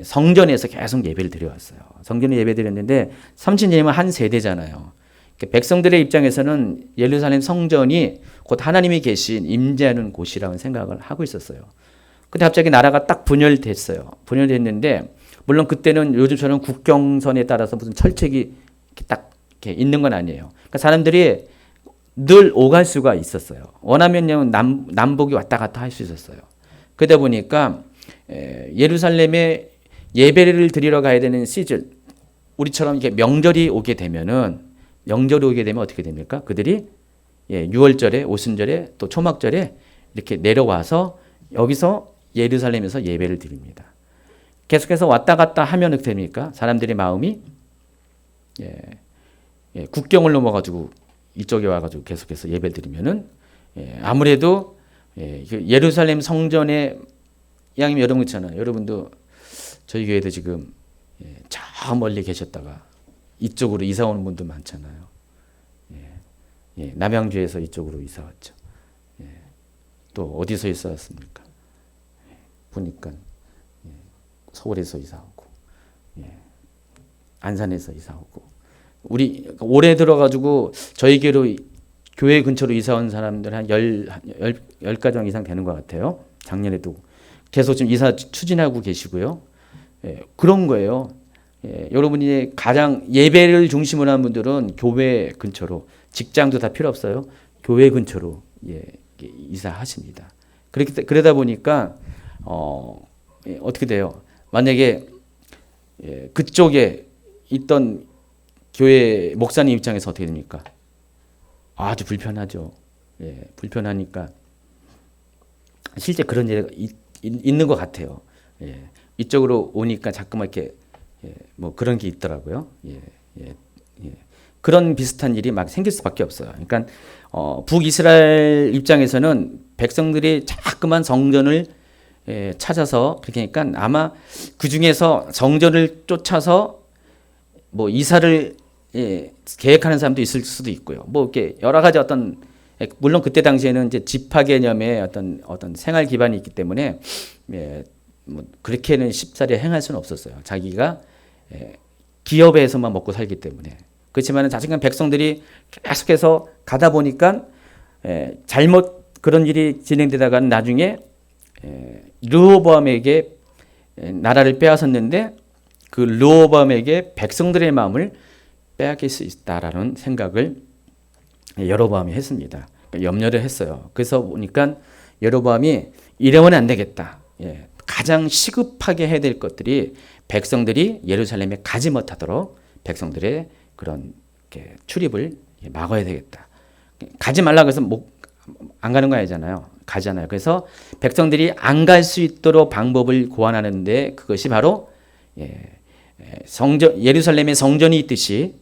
성전에서 계속 예배를 드려왔어요. 성전에 예배 드렸는데 30년이면 한 세대잖아요. 백성들의 입장에서는 예루살렘 성전이 곧 하나님이 계신 임재하는 곳이라고 생각을 하고 있었어요. 근데 갑자기 나라가 딱 분열됐어요. 분열됐는데 물론 그때는 요즘처럼 국경선에 따라서 무슨 철책이 이렇게 딱 이렇게 있는 건 아니에요. 그러니까 사람들이 늘 오갈 수가 있었어요. 원하면 남북이 왔다 갔다 할 수 있었어요. 그러다 보니까 예루살렘에 예배를 드리러 가야 되는 시즌, 우리처럼 이렇게 명절이 오게 되면 어떻게 됩니까? 그들이 6월절에, 오순절에, 또 초막절에 이렇게 내려와서 여기서 예루살렘에서 예배를 드립니다. 계속해서 왔다 갔다 하면 어떻게 됩니까? 사람들의 마음이 국경을 넘어가지고 이쪽에 와가지고 계속해서 예배 드리면은 아무래도 예루살렘 성전에 양님 여러분 있잖아요. 여러분도 저희 교회도 지금 저 멀리 계셨다가 이쪽으로 이사 오는 분도 많잖아요. 남양주에서 이쪽으로 이사 왔죠. 또 어디서 이사 왔습니까? 보니까 서울에서 이사 오고, 안산에서 이사 오고, 우리 올해 들어가지고 저희 교회 근처로 이사 온 사람들 한 10가정 이상 되는 것 같아요. 작년에도 계속 지금 이사 추진하고 계시고요. 그런 거예요. 여러분이 가장 예배를 중심으로 한 분들은 교회 근처로, 직장도 다 필요 없어요. 교회 근처로 이사하십니다. 그러다 보니까 어떻게 돼요? 만약에 그쪽에 있던 교회 목사님 입장에서 어떻게 됩니까? 아주 불편하죠. 불편하니까 실제 그런 일이 있는 것 같아요. 이쪽으로 오니까 자꾸만 이렇게 뭐 그런 게 있더라고요. 그런 비슷한 일이 막 생길 수밖에 없어요. 그러니까 북이스라엘 입장에서는 백성들이 자꾸만 성전을 찾아서 그렇게 하니까 아마 그 중에서 성전을 쫓아서 뭐 이사를 계획하는 사람도 있을 수도 있고요. 뭐 이렇게 여러 가지 어떤, 물론 그때 당시에는 이제 지파 개념의 어떤 생활 기반이 있기 때문에 뭐 그렇게는 쉽사리 행할 수는 없었어요. 자기가 기업에서만 먹고 살기 때문에. 그렇지만 자신감 백성들이 계속해서 가다 보니까 잘못 그런 일이 진행되다가 나중에 르호보암에게 나라를 빼앗았는데 그 르호보암에게 백성들의 마음을 빼앗길 수 있다라는 생각을 여로보암이 했습니다. 염려를 했어요. 그래서 보니까 여로보암이 이러면 안 되겠다. 가장 시급하게 해야 될 것들이 백성들이 예루살렘에 가지 못하도록 백성들의 그런 출입을 막아야 되겠다. 가지 말라고 해서 안 가는 거 아니잖아요. 가잖아요. 그래서 백성들이 안 갈 수 있도록 방법을 고안하는데 그것이 바로 예루살렘에 성전이 있듯이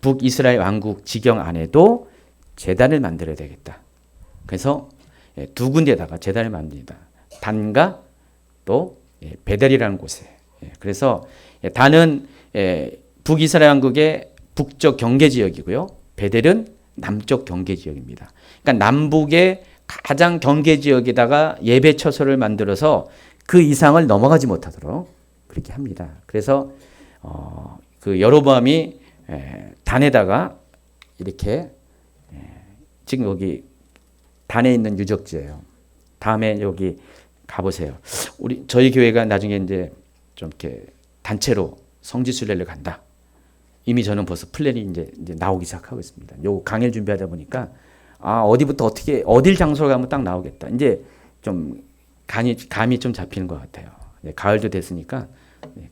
북이스라엘 왕국 지경 안에도 제단을 만들어야 되겠다. 그래서 두 군데다가 제단을 만듭니다. 단과 또 베델이라는 곳에. 그래서 단은 북이스라엘 왕국의 북쪽 경계 지역이고요. 베델은 남쪽 경계 지역입니다. 그러니까 남북의 가장 경계 지역에다가 예배 처소를 만들어서 그 이상을 넘어가지 못하도록 그렇게 합니다. 그래서 그 여로보암이 단에다가 이렇게 지금 여기 단에 있는 유적지예요. 다음에 여기 가보세요. 저희 교회가 나중에 이제 좀 이렇게 단체로 성지순례를 간다. 이미 저는 벌써 플랜이 이제 나오기 시작하고 있습니다. 요 강의를 준비하다 보니까 어디부터 어딜 장소로 가면 딱 나오겠다. 이제 좀 감이 좀 잡히는 것 같아요. 가을도 됐으니까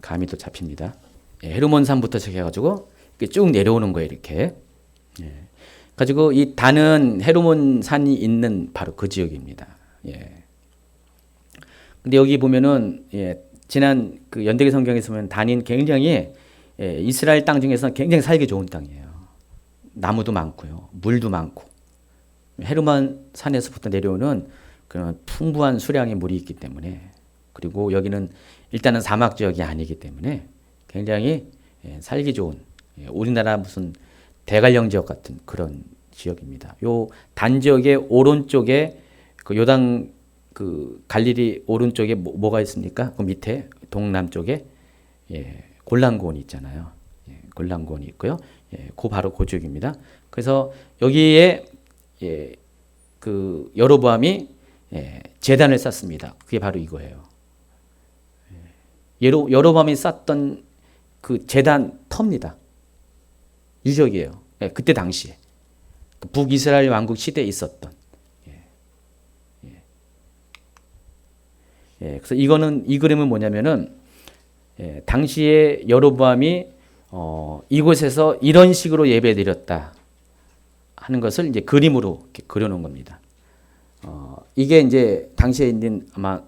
감이 또 잡힙니다. 헤르몬산부터 시작해가지고 쭉 내려오는 거예요, 이렇게. 가지고 이 단은 헤르몬산이 있는 바로 그 지역입니다. 근데 여기 보면은 지난 그 연대기 성경에서 보면 단인 굉장히 이스라엘 땅 중에서 굉장히 살기 좋은 땅이에요. 나무도 많고요, 물도 많고 헤르몬 산에서부터 내려오는 그런 풍부한 수량의 물이 있기 때문에 그리고 여기는 일단은 사막 지역이 아니기 때문에 굉장히 살기 좋은 우리나라 무슨 대관령 지역 같은 그런 지역입니다. 요 단 지역의 오른쪽에 그 요단 그 갈릴리 오른쪽에 뭐가 있습니까? 그 밑에 동남쪽에 골란고원이 있잖아요. 걸랑곤이 있고요. 그 바로 그 지역입니다. 그래서 여기에 그 여로보암이 제단을 쌓습니다. 그게 바로 이거예요. 여로보암이 쌓던 그 제단 터입니다. 유적이에요. 그때 당시에 북이스라엘 왕국 시대에 있었던. 그래서 이 그림은 뭐냐면은 당시에 여로보암이 이곳에서 이런 식으로 예배드렸다 하는 것을 이제 그림으로 이렇게 그려놓은 겁니다. 이게 이제 당시에 있는 아마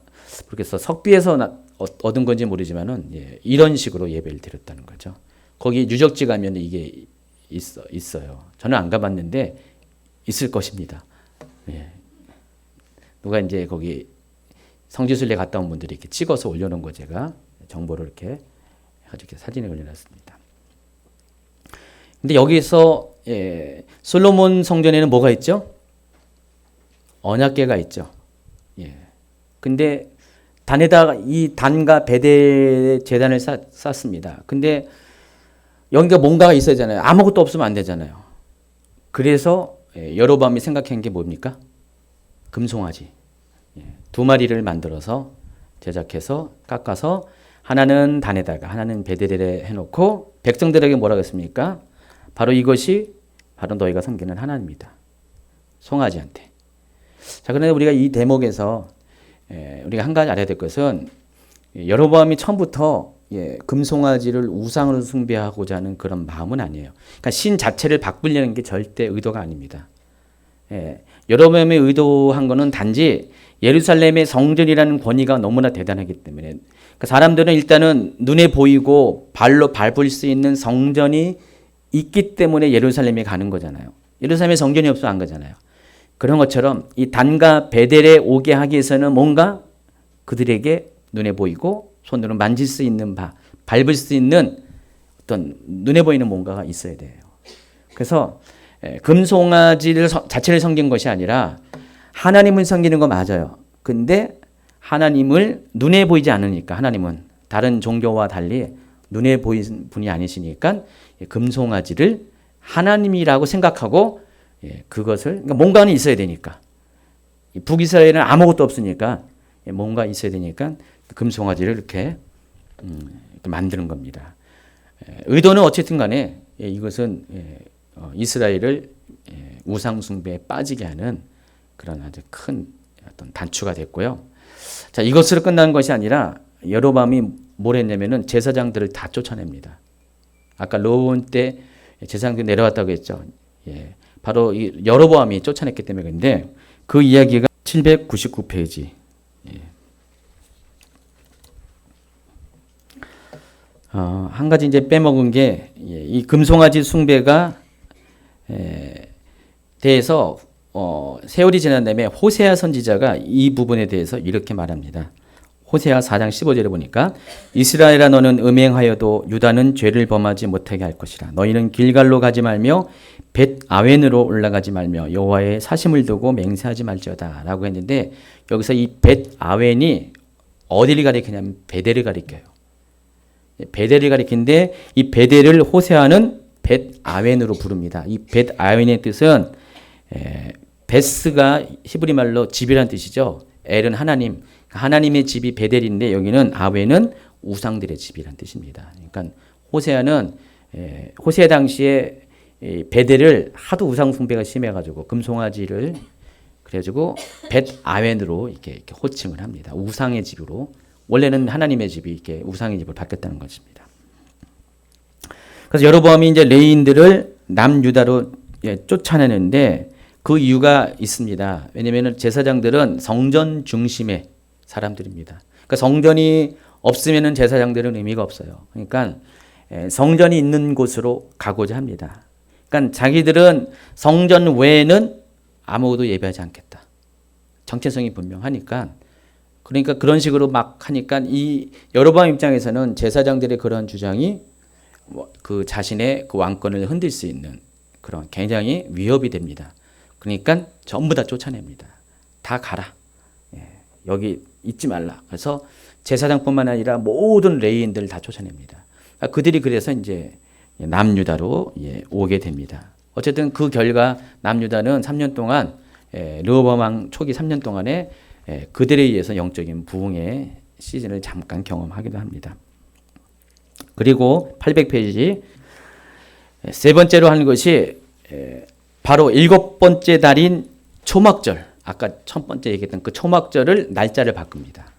모르겠어 석비에서 얻은 건지 모르지만은 이런 식으로 예배를 드렸다는 거죠. 거기 유적지 가면 이게 있어요. 저는 안 가봤는데 있을 것입니다. 누가 이제 거기 성지순례 갔다 온 분들이 이렇게 찍어서 올려놓은 거 제가 정보를 이렇게 사진에 올려놨습니다. 근데 여기서 솔로몬 성전에는 뭐가 있죠? 언약궤가 있죠. 근데 단에다가 이 단과 베델 제단을 쌓습니다. 근데 여기가 뭔가가 있어야 되잖아요. 아무것도 없으면 안 되잖아요. 그래서 여로보암이 생각한 게 뭡니까? 금송아지. 두 마리를 만들어서 제작해서 깎아서 하나는 단에다가 하나는 베델에 해놓고 백성들에게 뭐라고 했습니까? 바로 이것이 바로 너희가 섬기는 하나님이다. 송아지한테. 자, 그런데 우리가 이 대목에서 우리가 한 가지 알아야 될 것은 여로보암이 처음부터 금송아지를 우상으로 숭배하고자 하는 그런 마음은 아니에요. 그러니까 신 자체를 바꾸려는 게 절대 의도가 아닙니다. 여로보암이 의도한 거는 단지 예루살렘의 성전이라는 권위가 너무나 대단하기 때문에 그러니까 사람들은 일단은 눈에 보이고 발로 밟을 수 있는 성전이 있기 때문에 예루살렘에 가는 거잖아요. 예루살렘에 성전이 없으면 안 가잖아요. 그런 것처럼 이 단과 베델에 오게 하기 위해서는 뭔가 그들에게 눈에 보이고 손으로 만질 수 있는 밟을 수 있는 어떤 눈에 보이는 뭔가가 있어야 돼요. 그래서 금송아지를 자체를 섬긴 것이 아니라 하나님을 섬기는 거 맞아요. 근데 하나님을 눈에 보이지 않으니까 하나님은 다른 종교와 달리 눈에 보이는 분이 아니시니까 금송아지를 하나님이라고 생각하고 그것을 그러니까 뭔가는 있어야 되니까 북이스라엘은 아무것도 없으니까 뭔가 있어야 되니까 금송아지를 이렇게 만드는 겁니다. 의도는 어쨌든 간에 이것은 이스라엘을 우상 숭배에 빠지게 하는 그런 아주 큰 어떤 단추가 됐고요. 자, 이것으로 끝난 것이 아니라 여로보암이 뭘 했냐면은 제사장들을 다 쫓아냅니다. 아까 로온 때 제사장들이 내려왔다고 했죠. 바로 이 여로보암이 쫓아냈기 때문에 그런데 그 이야기가 799페이지. 한 가지 이제 빼먹은 게 이 금송아지 숭배가 대해서 세월이 지난 다음에 호세아 선지자가 이 부분에 대해서 이렇게 말합니다. 호세아 4장 15절에 보니까 이스라엘아 너는 음행하여도 유다는 죄를 범하지 못하게 할 것이라. 너희는 길갈로 가지 말며 벳 아웬으로 올라가지 말며 여호와의 사심을 두고 맹세하지 말지어다 라고 했는데 여기서 이 벳 아웬이 어디를 가리키냐면 베델을 가리켜요. 베델을 가리키는데 이 베델을 호세아는 벳 아웬으로 부릅니다. 이 벳 아웬의 뜻은 베스가 히브리 말로 집이란 뜻이죠. 엘은 하나님, 하나님의 집이 베델인데 여기는 아웬은 우상들의 집이란 뜻입니다. 그러니까 호세아는 호세 당시에 베델을 하도 우상 숭배가 심해가지고 금송아지를 그래가지고 벳 아웬으로 이렇게 호칭을 합니다. 우상의 집으로 원래는 하나님의 집이 이렇게 우상의 집으로 바뀌었다는 것입니다. 그래서 여로보암이 이제 레위인들을 남유다로 쫓아내는데 그 이유가 있습니다. 왜냐하면 제사장들은 성전 중심의 사람들입니다. 그러니까 성전이 없으면 제사장들은 의미가 없어요. 그러니까 성전이 있는 곳으로 가고자 합니다. 그러니까 자기들은 성전 외에는 아무것도 예배하지 않겠다. 정체성이 분명하니까 그러니까 그런 식으로 막 하니까 이 여로보암 입장에서는 제사장들의 그런 주장이 그 자신의 그 왕권을 흔들 수 있는 그런 굉장히 위협이 됩니다. 그러니까 전부 다 쫓아냅니다. 다 가라. 여기 있지 말라. 그래서 제사장뿐만 아니라 모든 레위인들을 다 쫓아냅니다. 그들이 그래서 이제 남유다로 오게 됩니다. 어쨌든 그 결과 남유다는 3년 동안 르호보암 왕 초기 3년 동안에 그들에 의해서 영적인 부흥의 시즌을 잠깐 경험하기도 합니다. 그리고 800페이지 세 번째로 하는 것이 바로 7번째 달인 초막절, 아까 첫 번째 얘기했던 그 초막절을 날짜를 바꿉니다.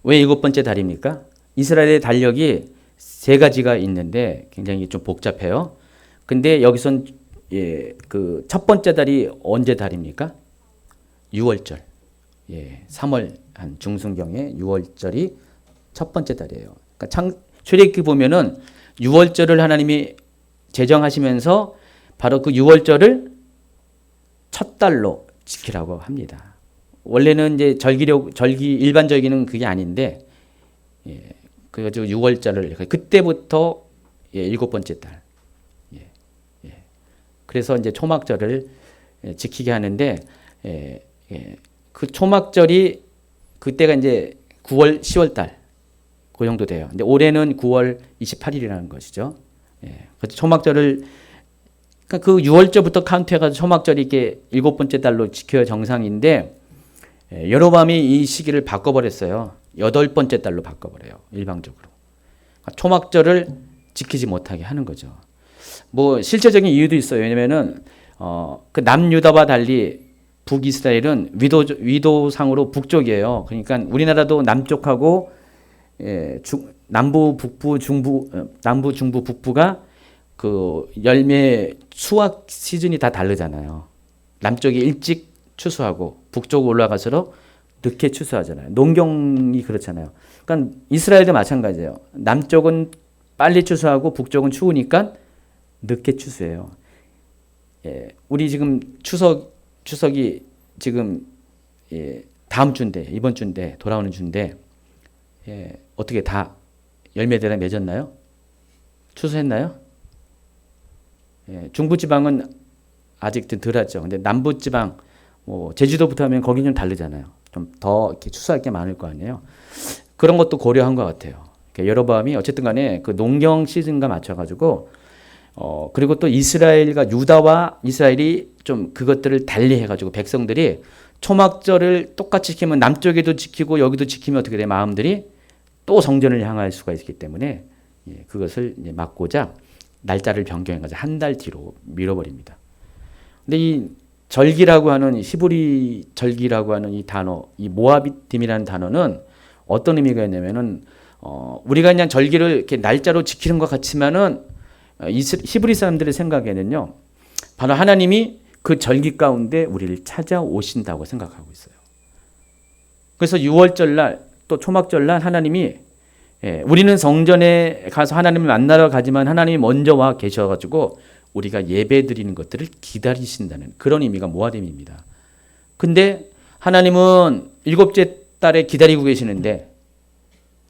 왜 7번째 달입니까? 이스라엘의 달력이 세 가지가 있는데 굉장히 좀 복잡해요. 근데 여기선 그 첫 번째 달이 언제 달입니까? 6월절. 3월 한 중순경에 6월절이 첫 번째 달이에요. 그러니까 출애굽기 보면은 6월절을 하나님이 제정하시면서 바로 그 6월절을 첫 달로 지키라고 합니다. 원래는 이제 절기 일반절기는 그게 아닌데, 그래가지고 6월절을 그때부터 7번째 달. 그래서 이제 초막절을 지키게 하는데, 그 초막절이 그때가 이제 9월, 10월 달. 그 정도 돼요. 근데 올해는 9월 28일이라는 것이죠. 그래서 초막절을 그러니까 그 6월절부터 카운트해가지고 초막절이 이렇게 7번째 달로 지켜야 정상인데 여로보암이 이 시기를 바꿔버렸어요. 8번째 달로 바꿔버려요. 일방적으로. 초막절을 지키지 못하게 하는 거죠. 뭐 실제적인 이유도 있어요. 왜냐면은 그 남유다와 달리 북이스라엘은 위도상으로 북쪽이에요. 그러니까 우리나라도 남쪽하고 남부, 북부, 남부, 중부, 북부가 그 열매 수확 시즌이 다 다르잖아요. 남쪽이 일찍 추수하고 북쪽 올라가서로 늦게 추수하잖아요. 농경이 그렇잖아요. 그러니까 이스라엘도 마찬가지예요. 남쪽은 빨리 추수하고 북쪽은 추우니까 늦게 추수해요. 우리 지금 추석이 지금 다음 주인데 이번 주인데 돌아오는 주인데 어떻게 다 열매들이 맺었나요? 추수했나요? 중부지방은 아직 덜하죠. 근데 남부지방, 뭐 제주도부터 하면 거기 좀 다르잖아요. 좀 더 이렇게 추수할 게 많을 거 아니에요. 그런 것도 고려한 것 같아요. 그러니까 여로보암이 어쨌든 간에 그 농경 시즌과 맞춰가지고 그리고 또 이스라엘과 유다와 이스라엘이 좀 그것들을 달리 해가지고 백성들이 초막절을 똑같이 지키면 남쪽에도 지키고 여기도 지키면 어떻게 돼? 마음들이 또 성전을 향할 수가 있기 때문에 그것을 이제 막고자 날짜를 변경해가지고 한 달 뒤로 밀어버립니다. 근데 이 절기라고 하는 히브리 절기라고 하는 이 단어, 이 모아비딤이라는 단어는 어떤 의미가 있냐면은 우리가 그냥 절기를 이렇게 날짜로 지키는 것 같지만은 히브리 사람들의 생각에는요, 바로 하나님이 그 절기 가운데 우리를 찾아오신다고 생각하고 있어요. 그래서 6월절 날 또 초막절 날 하나님이 우리는 성전에 가서 하나님을 만나러 가지만 하나님이 먼저 와 계셔가지고 우리가 예배 드리는 것들을 기다리신다는 그런 의미가 모아딤입니다. 근데 하나님은 7째 달에 기다리고 계시는데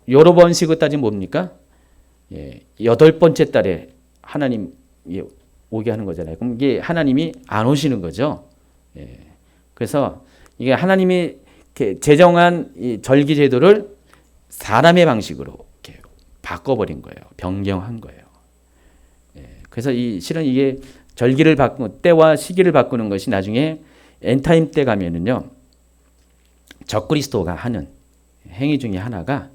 여로보암식으로 따지면 뭡니까? 8번째 달에 하나님 오게 하는 거잖아요. 그럼 이게 하나님이 안 오시는 거죠. 그래서 이게 하나님이 이렇게 제정한 이 절기 제도를 사람의 방식으로 이렇게 바꿔버린 거예요. 변경한 거예요. 그래서 실은 이게 절기를 때와 시기를 바꾸는 것이 나중에 엔타임 때 가면은요, 적그리스도가 하는 행위 중에 하나가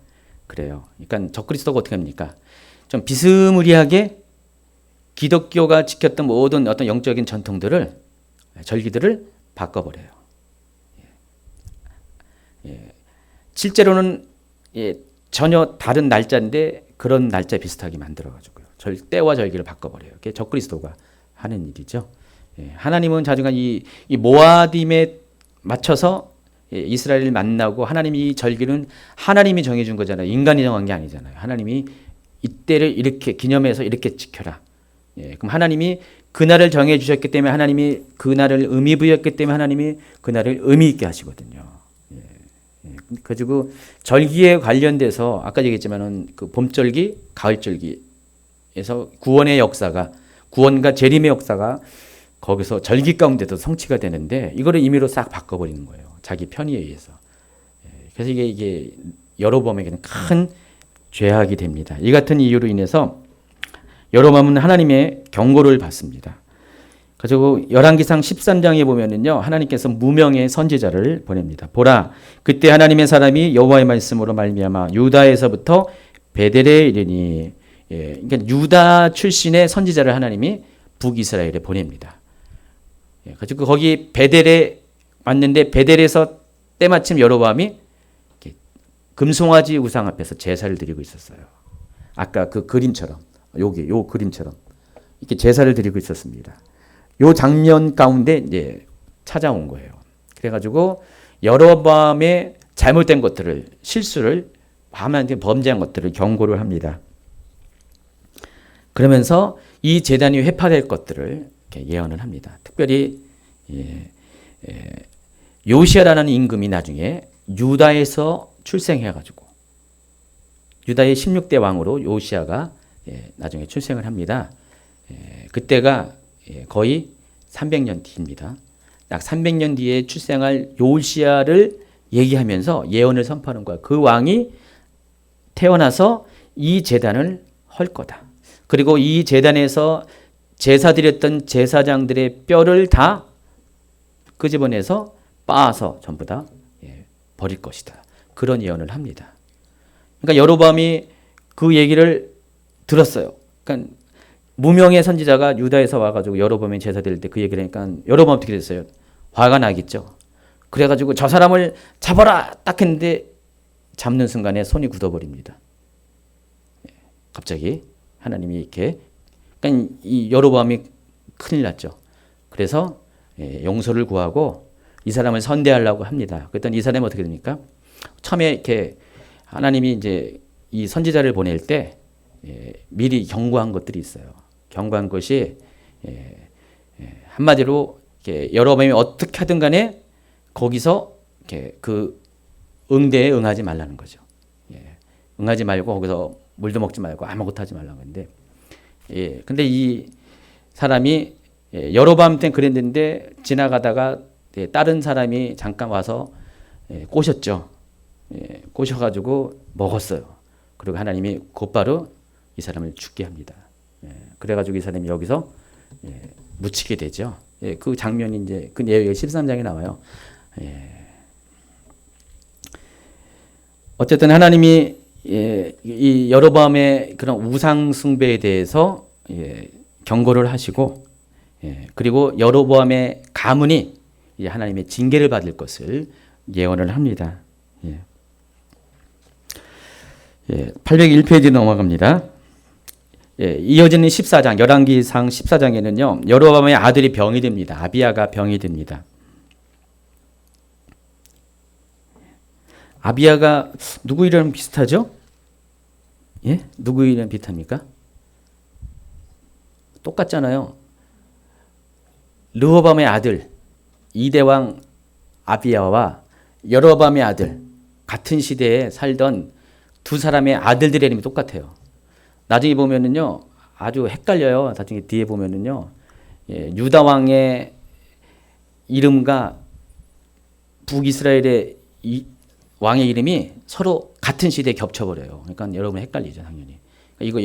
그래요. 그러니까 적그리스도가 어떻게 합니까? 좀 비스무리하게 기독교가 지켰던 모든 어떤 영적인 전통들을, 절기들을 바꿔버려요. 실제로는 전혀 다른 날짜인데 그런 날짜 비슷하게 만들어가지고요. 때와 절기를 바꿔버려요. 그게 적그리스도가 하는 일이죠. 하나님은 자주간 이 모아딤에 맞춰서 이스라엘을 만나고 하나님이 이 절기는 하나님이 정해준 거잖아요. 인간이 정한 게 아니잖아요. 하나님이 이때를 이렇게 기념해서 이렇게 지켜라. 그럼 하나님이 그날을 정해 주셨기 때문에 하나님이 그날을 의미 부여했기 때문에 하나님이 그날을 의미 있게 하시거든요. 그리고 절기에 관련돼서 아까 얘기했지만은 그 봄절기, 가을절기에서 구원의 역사가 구원과 재림의 역사가 거기서 절기 가운데도 성취가 되는데 이거를 임의로 싹 바꿔버리는 거예요. 자기 편의에 의해서. 그래서 이게 여로보암에게는 큰 죄악이 됩니다. 이 같은 이유로 인해서 여로보암은 하나님의 경고를 받습니다. 그리고 열왕기상 13장에 보면은요, 하나님께서 무명의 선지자를 보냅니다. 보라, 그때 하나님의 사람이 여호와의 말씀으로 말미암아 유다에서부터 베델에 이르니, 그러니까 유다 출신의 선지자를 하나님이 북이스라엘에 보냅니다. 그리고 거기 베델에 왔는데 베델에서 때마침 여로보암이 금송아지 우상 앞에서 제사를 드리고 있었어요. 아까 그 그림처럼, 요 그림처럼 이렇게 제사를 드리고 있었습니다. 요 장면 가운데 이제 찾아온 거예요. 그래가지고 여로보암의 잘못된 것들을, 실수를, 하나님께 범죄한 것들을 경고를 합니다. 그러면서 이 제단이 회파될 것들을 이렇게 예언을 합니다. 특별히 요시야라는 임금이 나중에 유다에서 출생해가지고 유다의 16대 왕으로 요시야가 나중에 출생을 합니다. 그때가 거의 300년 뒤입니다. 약 300년 뒤에 출생할 요시야를 얘기하면서 예언을 선포하는 거야. 그 왕이 태어나서 이 제단을 헐 거다. 그리고 이 제단에서 제사 드렸던 제사장들의 뼈를 다 끄집어내서 빻아서 전부 다 버릴 것이다. 그런 예언을 합니다. 그러니까 여로보암이 그 얘기를 들었어요. 그러니까 무명의 선지자가 유다에서 와가지고 여로보암이 제사 드릴 때 그 얘기를 하니까 여로보암 어떻게 됐어요? 화가 나겠죠. 그래가지고 저 사람을 잡아라 딱 했는데 잡는 순간에 손이 굳어버립니다. 갑자기 하나님이 이렇게, 그러니까 이 여로보암이 큰일 났죠. 그래서 용서를 구하고 이 사람을 선대하려고 합니다. 그랬더니 이 사람이 어떻게 됩니까? 처음에 이렇게 하나님이 이제 이 선지자를 보낼 때 미리 경고한 것들이 있어요. 경고한 것이 한마디로 여로보암이 어떻게 하든 간에 거기서 이렇게 그 응대에 응하지 말라는 거죠. 응하지 말고 거기서 물도 먹지 말고 아무것도 하지 말라고 했는데, 근데 이 사람이 여로보암 때는 그랬는데 지나가다가 다른 사람이 잠깐 와서 꼬셨죠. 꼬셔가지고 먹었어요. 그리고 하나님이 곧바로 이 사람을 죽게 합니다. 그래가지고 이 사람이 여기서 묻히게 되죠. 그 장면이 이제 그 내용이 13장에 나와요. 어쨌든 하나님이 이 여로보암의 그런 우상 숭배에 대해서 경고를 하시고, 그리고 여로보암의 가문이 하나님의 징계를 받을 것을 예언을 합니다. 801페이지 넘어갑니다. 이어지는 14장, 열왕기상 14장에는요, 여로보암의 아들이 병이 됩니다. 아비야가 병이 됩니다. 아비야가 누구 이름 비슷하죠? 누구 이름 비슷합니까? 똑같잖아요. 르호밤의 아들, 2대왕 아비야와 여로보암의 아들, 같은 시대에 살던 두 사람의 아들들의 이름이 똑같아요. 나중에 보면은요, 아주 헷갈려요. 나중에 뒤에 보면은요, 유다 왕의 이름과 북이스라엘의 왕의 이름이 서로 같은 시대에 겹쳐버려요. 그러니까 여러분 헷갈리죠, 당연히. 이거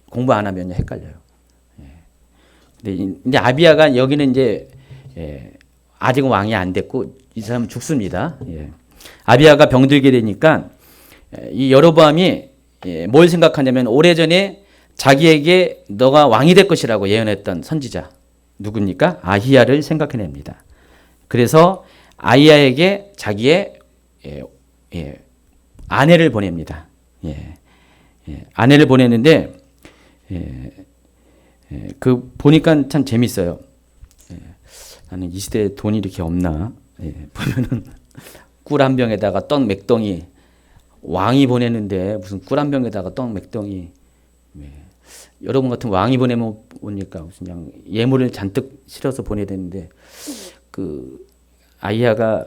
공부 안 하면 헷갈려요. 근데 아비야가 여기는 이제 아직은 왕이 안 됐고 이 사람은 죽습니다. 아비야가 병들게 되니까 이 여로보암이 뭘 생각하냐면 오래전에 자기에게 너가 왕이 될 것이라고 예언했던 선지자 누굽니까? 아히야를 생각해냅니다. 그래서 아히야에게 자기의 아내를 보냅니다. 아내를 보냈는데 그 보니까 참 재밌어요. 나는 이 시대에 돈이 이렇게 없나? 보면은 꿀 한 병에다가 떡 몇 덩이, 왕이 보내는데 무슨 꿀 한 병에다가 떡 몇 덩이. 여러분 같은 왕이 보내면 오니까 무슨 그냥 예물을 잔뜩 실어서 보내야 되는데 그 아히야가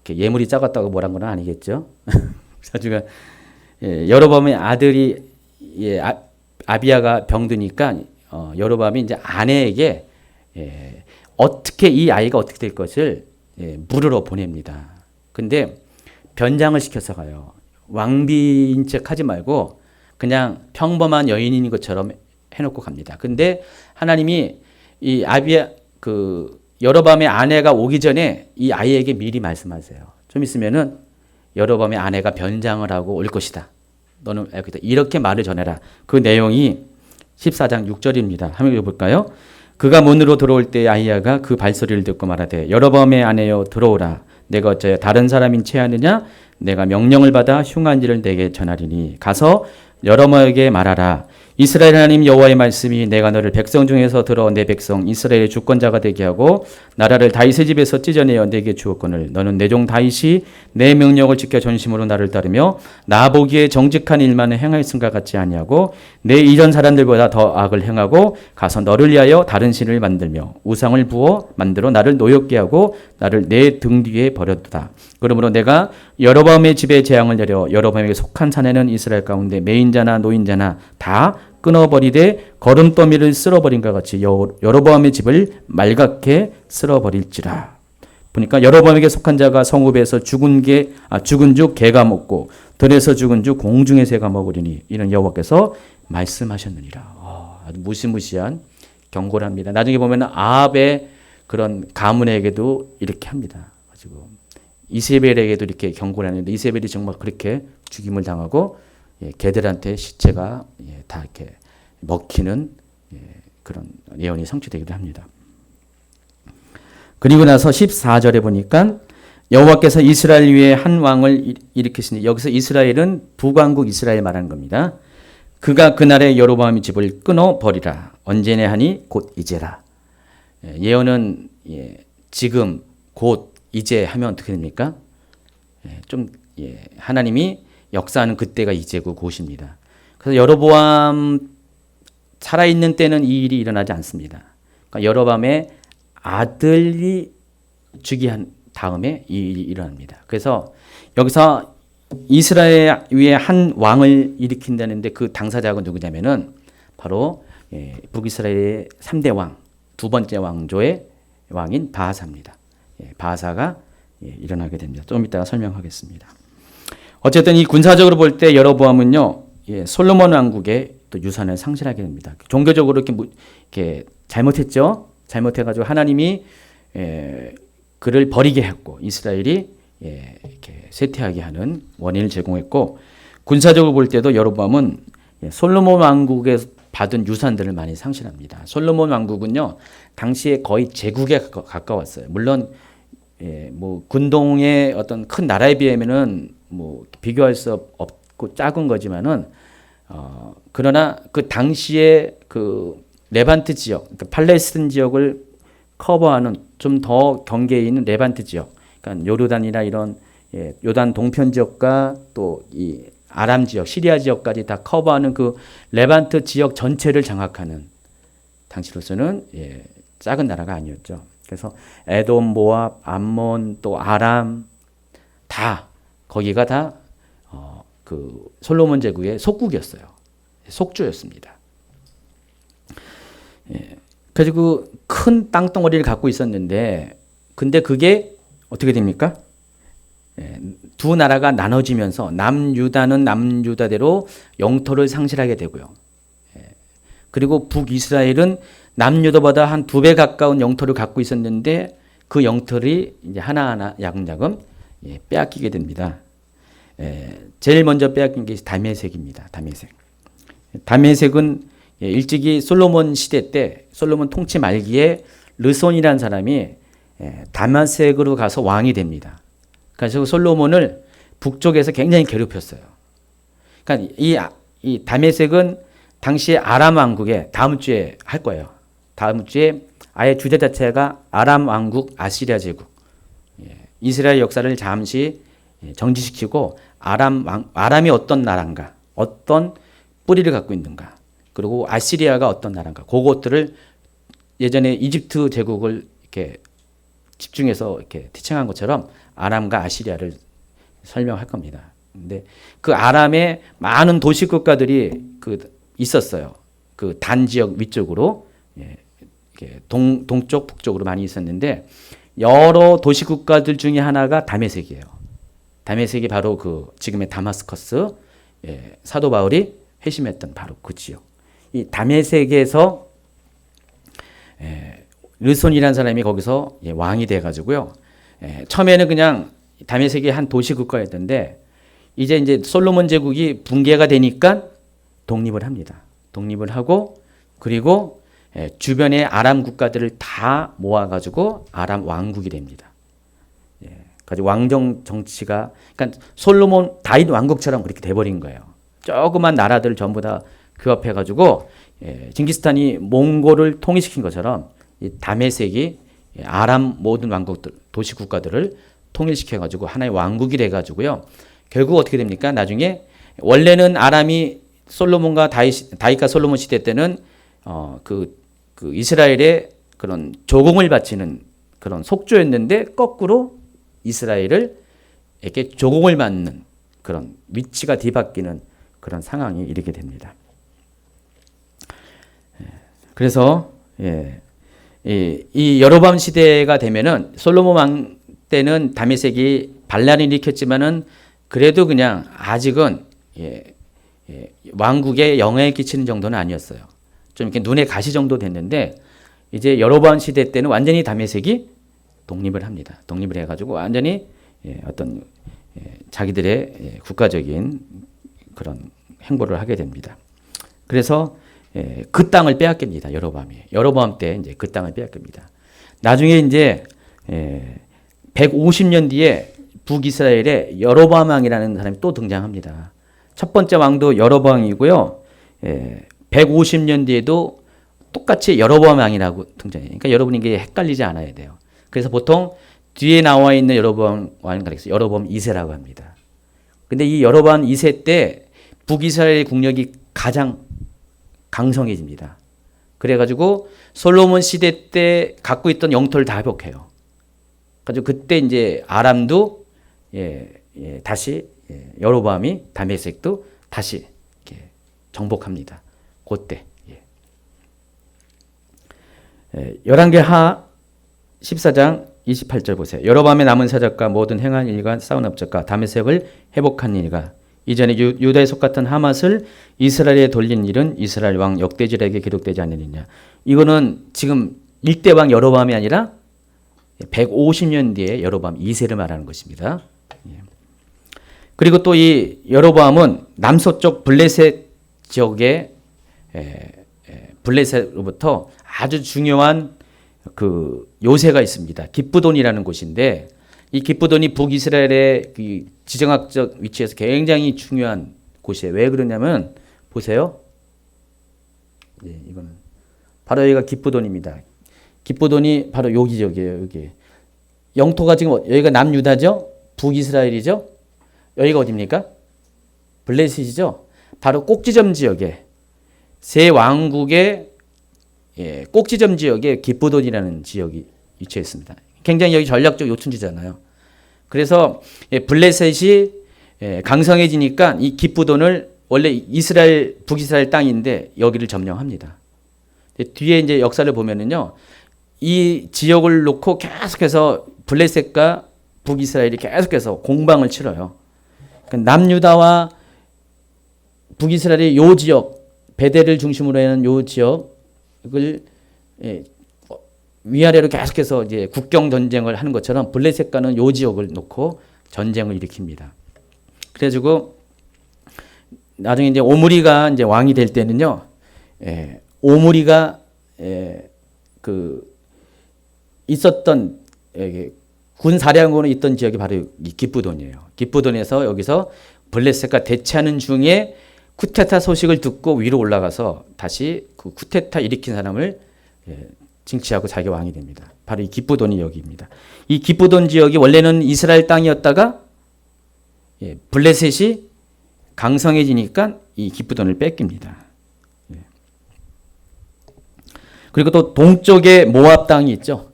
예물이 작았다고 뭐란 건 아니겠죠? 그래서 여로보암의 아들이 아비야가 병드니까 여로보암이 이제 아내에게 어떻게 이 아이가 어떻게 될 것을 물으러 보냅니다. 근데 변장을 시켜서 가요. 왕비인 척 하지 말고 그냥 평범한 여인인 것처럼 해놓고 갑니다. 근데 하나님이 이 여로보암의 아내가 오기 전에 이 아이에게 미리 말씀하세요. 좀 있으면은 여로보암의 아내가 변장을 하고 올 것이다. 너는 이렇게 말을 전해라. 그 내용이 14장 6절입니다. 한번 읽어볼까요? 그가 문으로 들어올 때 아히야가 그 발소리를 듣고 말하되 여로보암의 아내여 들어오라. 내가 어찌하여 다른 사람인 체하느냐? 내가 명령을 받아 흉한 일을 내게 전하리니 가서 여로보암에게 말하라. 이스라엘 하나님 여호와의 말씀이 내가 너를 백성 중에서 들어 내 백성 이스라엘의 주권자가 되게 하고 나라를 다윗의 집에서 찢어내어 내게 주었거늘 너는 내 종 다윗이 내 명령을 지켜 전심으로 나를 따르며 나 보기에 정직한 일만 행하였음과 같지 아니하고 내 이전 사람들보다 더 악을 행하고 가서 너를 위하여 다른 신을 만들며 우상을 부어 만들어 나를 노엽게 하고 나를 내 등 뒤에 버렸도다. 그러므로 내가 여로보암의 집에 재앙을 내려 여로보암에게 속한 사내는 이스라엘 가운데 매인자나 노인자나 다 끊어버리되 거름더미를 쓸어버린 것 같이 여로보암의 집을 말갛게 쓸어버릴지라. 보니까 여로보암에게 속한 자가 성읍에서 죽은 죽 개가 먹고 들에서 죽은 죽 공중의 새가 먹으리니 이는 여호와께서 말씀하셨느니라. 아주 무시무시한 경고를 합니다. 나중에 보면 아합의 그런 가문에게도 이렇게 합니다. 가지고 이세벨에게도 이렇게 경고를 하는데 이세벨이 정말 그렇게 죽임을 당하고 개들한테 시체가 다 이렇게 먹히는 그런 예언이 성취되기도 합니다. 그리고 나서 14절에 보니까 여호와께서 이스라엘 위에 한 왕을 일으키시니 여기서 이스라엘은 북왕국 이스라엘 말하는 겁니다. 그가 그날에 여로보암의 집을 끊어 버리라. 언제나 하니 곧 이제라. 예언은 지금 곧 이제 하면 어떻게 됩니까? 하나님이 역사하는 그때가 이제고 곧입니다. 그래서 여로보암 살아있는 때는 이 일이 일어나지 않습니다. 그러니까 여로보암의 아들이 즉위한 다음에 이 일이 일어납니다. 그래서 여기서 이스라엘 위에 한 왕을 일으킨다는데 그 당사자가 누구냐면은 바로 북이스라엘의 3대 왕, 두 번째 왕조의 왕인 바하사입니다. 바하사가 일어나게 됩니다. 좀 이따가 설명하겠습니다. 어쨌든 이 군사적으로 볼 때 여로보암은요, 솔로몬 왕국의 또 유산을 상실하게 됩니다. 종교적으로 이렇게 잘못했죠. 잘못해가지고 하나님이 그를 버리게 했고 이스라엘이 이렇게 쇠퇴하게 하는 원인을 제공했고 군사적으로 볼 때도 여로보암은 솔로몬 왕국에서 받은 유산들을 많이 상실합니다. 솔로몬 왕국은요 당시에 거의 제국에 가까웠어요. 물론 뭐 근동의 어떤 큰 나라에 비하면은 뭐 비교할 수 없고 작은 거지만은 그러나 그 당시에 그 레반트 지역, 그러니까 팔레스틴 지역을 커버하는 좀 더 경계에 있는 레반트 지역, 그러니까 요르단이나 이런 요단 동편 지역과 또 이 아람 지역, 시리아 지역까지 다 커버하는 그 레반트 지역 전체를 장악하는 당시로서는 작은 나라가 아니었죠. 그래서 에돔, 모압, 암몬, 또 아람 다 거기가 다 그 솔로몬 제국의 속국이었어요. 속주였습니다. 그리고 큰 땅덩어리를 갖고 있었는데, 근데 그게 어떻게 됩니까? 두 나라가 나눠지면서 남유다는 남유다대로 영토를 상실하게 되고요. 그리고 북이스라엘은 남유다보다 한 2배 가까운 영토를 갖고 있었는데 그 영토를 이제 하나하나 야금야금 빼앗기게 됩니다. 제일 먼저 빼앗긴 게 다메섹입니다. 다메섹은 일찍이 솔로몬 시대 때 솔로몬 통치 말기에 르손이라는 사람이 다메섹으로 가서 왕이 됩니다. 그래서 솔로몬을 북쪽에서 굉장히 괴롭혔어요. 그러니까 이 다메섹은 당시에 아람 왕국의 다음 주에 할 거예요. 다음 주에 아예 주제 자체가 아람 왕국 아시리아 제국. 이스라엘 역사를 잠시 정지시키고 아람이 어떤 나라인가, 어떤 뿌리를 갖고 있는가, 그리고 아시리아가 어떤 나라인가, 그것들을 예전에 이집트 제국을 이렇게 집중해서 이렇게 티칭한 것처럼 아람과 아시리아를 설명할 겁니다. 근데 그 아람의 많은 도시 국가들이 있었어요. 그 단 지역 위쪽으로 동쪽, 북쪽으로 많이 있었는데 여러 도시 국가들 중에 하나가 다메섹이에요. 다메섹이 바로 그 지금의 다마스커스, 사도 바울이 회심했던 바로 그 지역. 이 다메섹에서 르손이라는 사람이 거기서 왕이 돼가지고요. 처음에는 그냥 다메섹이 한 도시 국가였던데 이제 솔로몬 제국이 붕괴가 되니까 독립을 합니다. 독립을 하고 그리고 주변의 아람 국가들을 다 모아가지고 아람 왕국이 됩니다. 가지고 왕정 정치가 그러니까 솔로몬 다윗 왕국처럼 그렇게 돼버린 거예요. 조그만 나라들 전부 다 규합해가지고 징기스칸이 몽골을 통일시킨 것처럼 이 다메섹이 아람 모든 왕국들 도시 국가들을 통일시켜가지고 하나의 왕국이 돼가지고요. 결국 어떻게 됩니까? 나중에 원래는 아람이 솔로몬과 다윗과 솔로몬 시대 때는 그 이스라엘의 그런 조공을 바치는 그런 속주였는데 거꾸로 이스라엘을 이렇게 조공을 받는 그런 위치가 뒤바뀌는 그런 상황이 이르게 됩니다. 그래서 이 여로보암 시대가 되면은 솔로몬 왕 때는 다메섹이 반란을 일으켰지만은 그래도 그냥 아직은 왕국에 영향을 끼치는 정도는 아니었어요. 좀 이렇게 눈에 가시 정도 됐는데 이제 여로보암 시대 때는 완전히 다메섹이 독립을 합니다. 독립을 해가지고 완전히 어떤 자기들의 국가적인 그런 행보를 하게 됩니다. 그래서 그 땅을 빼앗깁니다. 여로보암 때 이제 그 땅을 빼앗깁니다. 나중에 이제 150년 뒤에 북이스라엘에 여로보암 왕이라는 사람이 또 등장합니다. 첫 번째 왕도 여로보암 왕이고요. 150년 뒤에도 똑같이 여로보암 왕이라고 등장해요. 그러니까 여러분이 이게 헷갈리지 않아야 돼요. 그래서 보통 뒤에 나와 있는 여로보암 왕을 가리켜서 여로보암 2세라고 합니다. 근데 이 여로보암 2세 때 북이스라엘의 국력이 가장 강성해집니다. 그래가지고 솔로몬 시대 때 갖고 있던 영토를 다 회복해요. 그래서 그때 이제 아람도 다시 여로보암이 다메섹도 다시 정복합니다. 그때. 열왕기하 14장 28절 보세요. 여로보암의 남은 사적과 모든 행한 일과 싸운 업적과 다메섹을 회복한 일과 이전에 유다에 속았던 하맛을 이스라엘에 돌린 일은 이스라엘 왕 역대지략에 기록되지 않느냐. 이거는 지금 1대 왕 여로보암이 아니라 150년 뒤에 여로보암 2세를 말하는 것입니다. 그리고 또 이 여로보암은 남서쪽 블레셋 지역의 블레셋으로부터 아주 중요한 그 요새가 있습니다. 기브돈이라는 곳인데 이 기브돈이 북이스라엘의 그 지정학적 위치에서 굉장히 중요한 곳이에요. 왜 그러냐면 보세요. 이거는 바로 여기가 기브돈입니다. 기브돈이 바로 여기 지역이에요. 여기 영토가 지금 여기가 남유다죠, 북이스라엘이죠. 여기가 어디입니까? 블레셋이죠. 바로 꼭지점 지역에 세 왕국의 꼭지점 지역에 기브돈이라는 지역이 위치해 있습니다. 굉장히 여기 전략적 요충지잖아요. 그래서 블레셋이 강성해지니까 이 기브돈을 원래 이스라엘 북이스라엘 땅인데 여기를 점령합니다. 뒤에 이제 역사를 보면은요, 이 지역을 놓고 계속해서 블레셋과 북이스라엘이 계속해서 공방을 치러요. 그러니까 남유다와 북이스라엘의 요 지역, 베델을 중심으로 하는 요 지역을 위아래로 계속해서 이제 국경 전쟁을 하는 것처럼 블레셋과는 요 지역을 놓고 전쟁을 일으킵니다. 그래가지고 나중에 이제 오므리가 이제 왕이 될 때는요, 오므리가 그 있었던 군 사령관으로 있던 지역이 바로 이 기브돈이에요. 기브돈에서 여기서 블레셋과 대치하는 중에 쿠데타 소식을 듣고 위로 올라가서 다시 그 쿠데타 일으킨 사람을 징치하고 자기 왕이 됩니다. 바로 이 기브돈이 여기입니다. 이 기브돈 지역이 원래는 이스라엘 땅이었다가 블레셋이 강성해지니까 이 기브돈을 뺏깁니다. 그리고 또 동쪽에 모압 땅이 있죠.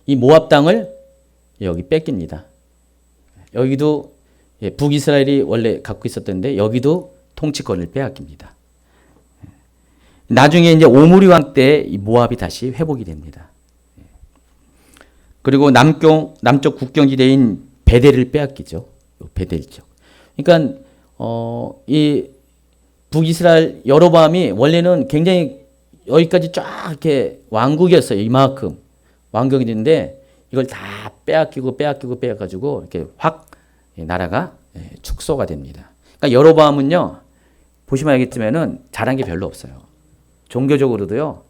이 모압 땅을 여기 뺏깁니다. 여기도 북이스라엘이 원래 갖고 있었던데 여기도 통치권을 빼앗깁니다. 나중에 이제 오므리 왕 때 이 모압이 다시 회복이 됩니다. 그리고 남쪽 국경지대인 베델을 빼앗기죠. 베델 지역. 그러니까 이 북이스라엘 여로보암이 원래는 굉장히 여기까지 쫙 이렇게 왕국이었어요. 이만큼 왕국인데 이걸 다 빼앗기고 이렇게 확 나라가 축소가 됩니다. 그러니까 여로보암은요, 보시면 알겠지만은 잘한 게 별로 없어요. 종교적으로도요,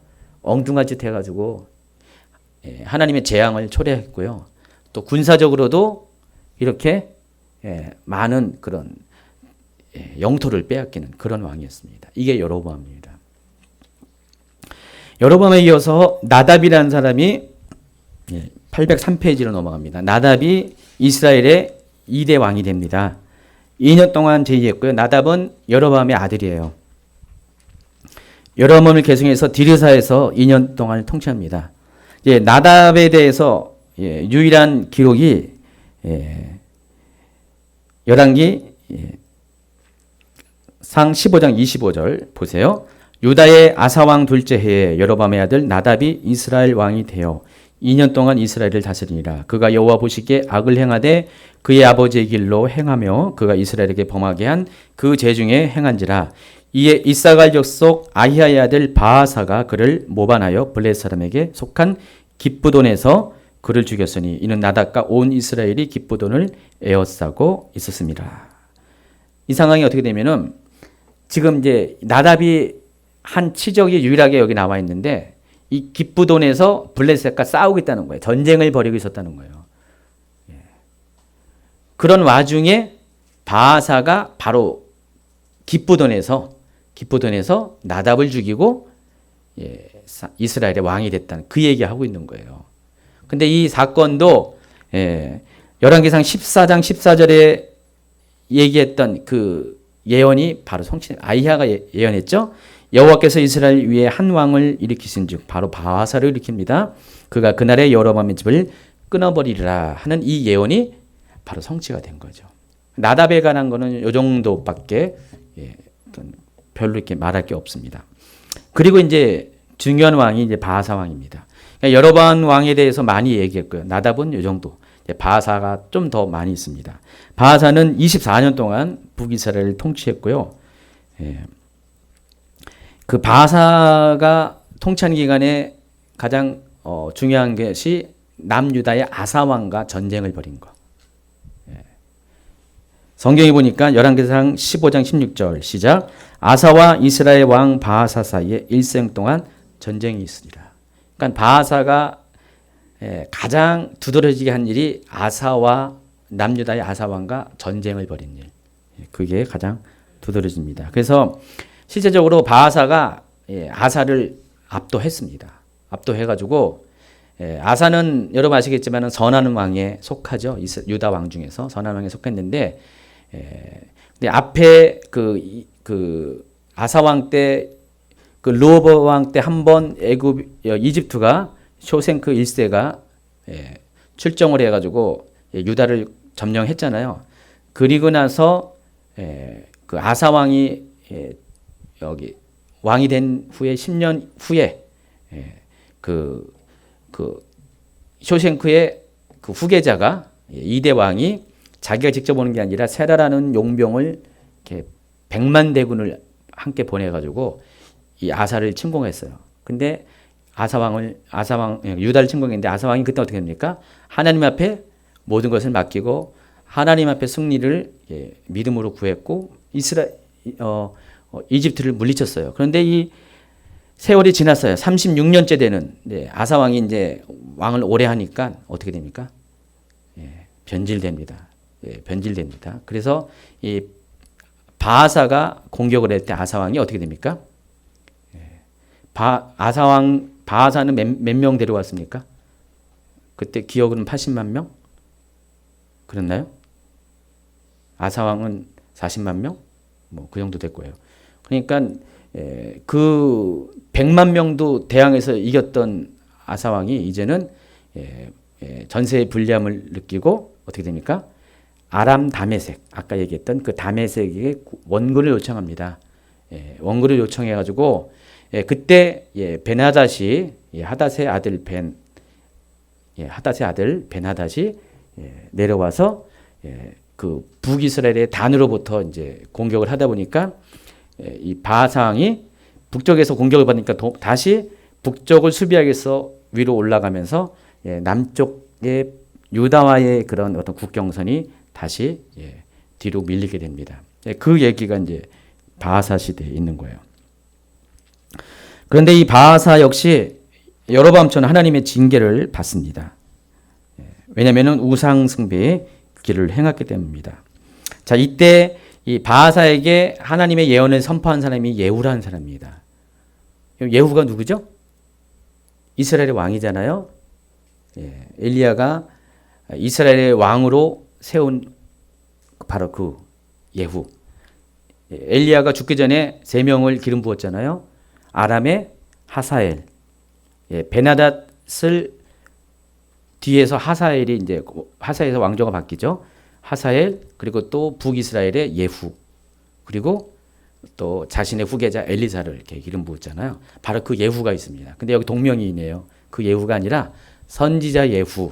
엉뚱한 짓 해가지고 하나님의 재앙을 초래했고요. 또 군사적으로도 이렇게 많은 그런 영토를 빼앗기는 그런 왕이었습니다. 이게 여로보암입니다. 여로보암에 이어서 나답이라는 사람이 803페이지로 넘어갑니다. 나답이 이스라엘의 2대 왕이 됩니다. 2년 동안 제위했고요. 나답은 여로보암의 아들이에요. 여로보암을 계승해서 디르사에서 2년 동안 통치합니다. 나답에 대해서 유일한 기록이 열왕기 상 15장 25절 보세요. 유다의 아사왕 둘째 해에 여로보암의 아들 나답이 이스라엘 왕이 되어 2년 동안 이스라엘을 다스리니라. 그가 여호와 보시기에 악을 행하되 그의 아버지의 길로 행하며 그가 이스라엘에게 범하게 한 그 죄 중에 행한지라. 이에 이사갈 족속 아히야의 아들 바하사가 그를 모반하여 블레셋 사람에게 속한 기브돈에서 그를 죽였으니 이는 나답과 온 이스라엘이 기브돈을 에워싸고 있었습니다. 이 상황이 어떻게 되면은 지금 이제 나답이 한 치적이 유일하게 여기 나와 있는데 이 기브돈에서 블레셋과 싸우고 있다는 거예요. 전쟁을 벌이고 있었다는 거예요. 그런 와중에 바하사가 바로 기브돈에서 나답을 죽이고 이스라엘의 왕이 됐다는 그 얘기하고 있는 거예요. 근데 이 사건도 열왕기상 14장 14절에 얘기했던 그 예언이 바로 성취된 아히야가 예언했죠. 여호와께서 이스라엘 위에 한 왕을 일으키신즉 바로 바하사를 일으킵니다. 그가 그날의 여로보암의 집을 끊어버리리라 하는 이 예언이 바로 성취가 된 거죠. 나답에 관한 거는 이 정도밖에 별로 이렇게 말할 게 없습니다. 그리고 이제 중요한 왕이 이제 바하사 왕입니다. 그러니까 여로보암 왕에 대해서 많이 얘기했고요. 나답은 이 정도. 바하사가 좀 더 많이 있습니다. 바하사는 24년 동안 북이스라엘을 통치했고요. 그 바하사가 통치한 기간에 가장 중요한 것이 남유다의 아사 왕과 전쟁을 벌인 거. 성경에 보니까 열왕기상 15장 16절 시작. 아사와 이스라엘 왕 바하사 사이에 일생 동안 전쟁이 있으리라. 그러니까 바하사가 가장 두드러지게 한 일이 아사와 남유다의 아사 왕과 전쟁을 벌인 일. 그게 가장 두드러집니다. 그래서 실제적으로 바하사가 아사를 압도했습니다. 압도해가지고 아사는 여러분 아시겠지만 선한 왕에 속하죠. 유다 왕 중에서 선한 왕에 속했는데 근데 앞에 그 아사 왕 때 그 르호보암 왕 때 한 번 이집트가 쇼생크 1세가 출정을 해가지고 유다를 점령했잖아요. 그리고 나서 그 아사 왕이 여기 왕이 된 후에 10년 후에 그 쇼생크의 그 후계자가 2대 왕이 자기가 직접 오는 게 아니라 세라라는 용병을 이렇게 100만 대군을 함께 보내가지고 이 아사를 침공했어요. 근데 유다를 침공했는데 아사 왕이 그때 어떻게 됩니까? 하나님 앞에 모든 것을 맡기고 하나님 앞에 승리를 믿음으로 구했고 이집트를 물리쳤어요. 그런데 이 세월이 지났어요. 36년째 되는 아사 왕이 이제 왕을 오래 하니까 어떻게 됩니까? 변질됩니다. 변질됩니다. 그래서 이 바하사가 공격을 할 때 아사 왕이 어떻게 됩니까? 바하사는 몇 명 데려왔습니까? 그때 기억으로는 80만 명? 그랬나요? 아사 왕은 40만 명? 뭐 그 정도 될 거예요. 그러니까 그 100만 명도 대항해서 이겼던 아사 왕이 이제는 전세의 불리함을 느끼고 어떻게 됩니까? 아람 다메섹, 아까 얘기했던 그 다메섹에게 원군을 요청합니다. 원군을 요청해가지고 그때 벤하닷이 하닷의 아들 벤하닷이 내려와서 그 북이스라엘의 단으로부터 이제 공격을 하다 보니까 이 바상이 북쪽에서 공격을 받으니까 다시 북쪽을 수비하기 위해서 위로 올라가면서 남쪽의 유다와의 그런 어떤 국경선이 다시 뒤로 밀리게 됩니다. 그 얘기가 이제 바하사 시대에 있는 거예요. 그런데 이 바하사 역시 여로보암처럼 하나님의 징계를 받습니다. 왜냐하면 우상 숭배의 길을 행했기 때문입니다. 자, 이때 이 바하사에게 하나님의 예언을 선포한 사람이 예후라는 사람입니다. 예후가 누구죠? 이스라엘의 왕이잖아요. 엘리야가 이스라엘의 왕으로 세운 바로 그 예후. 엘리야가 죽기 전에 3명을 기름 부었잖아요. 아람의 하사엘, 베나닷을 뒤에서 하사엘이 이제 하사엘에서 왕조가 바뀌죠. 하사엘, 그리고 또 북이스라엘의 예후, 그리고 또 자신의 후계자 엘리사를 이렇게 기름 부었잖아요. 바로 그 예후가 있습니다. 근데 여기 동명이인이에요. 그 예후가 아니라 선지자 예후.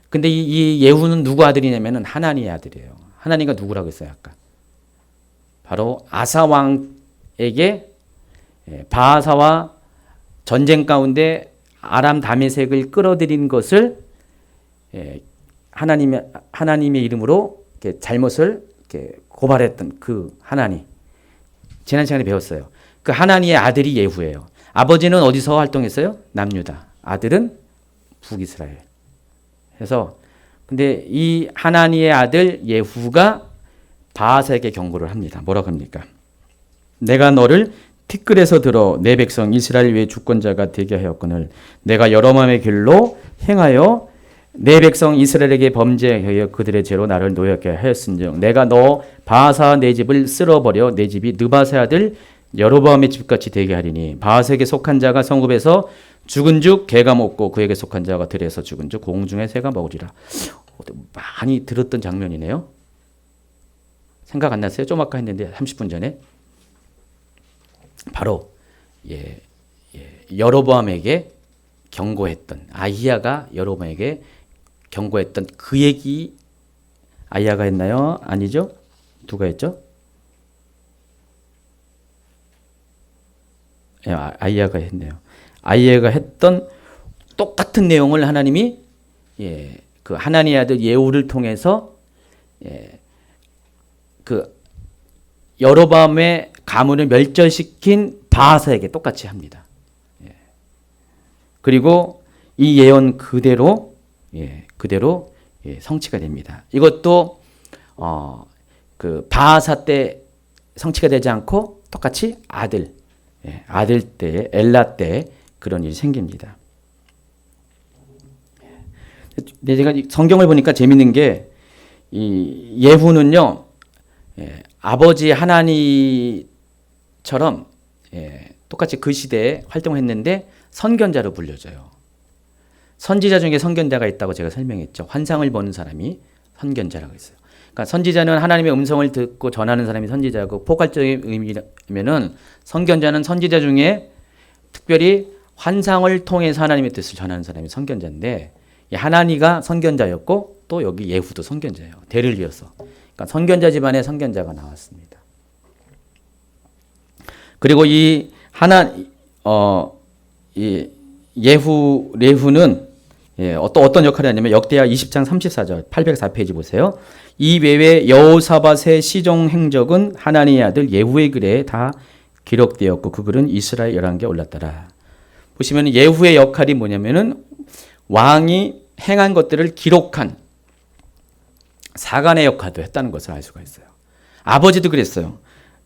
근데 이 예후는 누구 아들이냐면은 하나니의 아들이에요. 하나니가 누구라고 했어요, 아까? 바로 아사 왕에게 바하사와 전쟁 가운데 아람 다메섹을 끌어들인 것을 하나님의 이름으로 이렇게 잘못을 이렇게 고발했던 그 하나니. 지난 시간에 배웠어요. 그 하나니의 아들이 예후예요. 아버지는 어디서 활동했어요? 남유다. 아들은 북이스라엘. 그래서 근데 이 하나니의 아들 예후가 바하사에게 경고를 합니다. 뭐라고 합니까? 내가 너를 티끌에서 들어 내 백성 이스라엘 위에 주권자가 되게 하였거늘 내가 여러 마음의 길로 행하여 내 백성 이스라엘에게 범죄하여 그들의 죄로 나를 노엽게 하였은즉 내가 너 바하사 내 집을 쓸어버려 내 집이 느바세 아들 여로보암의 집같이 되게 하리니 바하사에게 속한 자가 성읍에서 죽은 즉 개가 먹고 그에게 속한 자가 들에서 죽은 즉 공중의 새가 먹으리라. 많이 들었던 장면이네요. 생각 안 났어요? 좀 아까 했는데 30분 전에. 바로 여로보암에게 경고했던 아히야가 여로보암에게 경고했던 그 얘기 아히야가 했나요? 아니죠? 누가 했죠? 아히야가 했네요. 아히야가 했던 똑같은 내용을 하나님이 그 하나니의 아들 예후를 통해서 그 여로보암의 가문을 멸절시킨 바하사에게 똑같이 합니다. 그리고 이 예언 그대로 성취가 됩니다. 이것도 그 바하사 때 성취가 되지 않고 똑같이 아들 때 엘라 때 그런 일이 생깁니다. 근데 제가 성경을 보니까 재밌는 게 이 예후는요 아버지 하나니처럼 똑같이 그 시대에 활동했는데 선견자로 불려져요. 선지자 중에 선견자가 있다고 제가 설명했죠. 환상을 보는 사람이 선견자라고 했어요. 그러니까 선지자는 하나님의 음성을 듣고 전하는 사람이 선지자고 포괄적인 의미라면은 선견자는 선지자 중에 특별히 환상을 통해서 하나님의 뜻을 전하는 사람이 선견자인데 하나니가 선견자였고 또 여기 예후도 선견자예요. 대를 이어서. 그러니까 선견자 집안에 선견자가 나왔습니다. 그리고 이 예후는 어떤 역할을 하냐면 역대하 20장 34절 804페이지 보세요. 이 외에 여호사밧의 시종 행적은 하나니의 아들 예후의 글에 다 기록되었고 그 글은 이스라엘 열왕기에 올랐더라. 보시면 예후의 역할이 뭐냐면은 왕이 행한 것들을 기록한 사관의 역할도 했다는 것을 알 수가 있어요. 아버지도 그랬어요.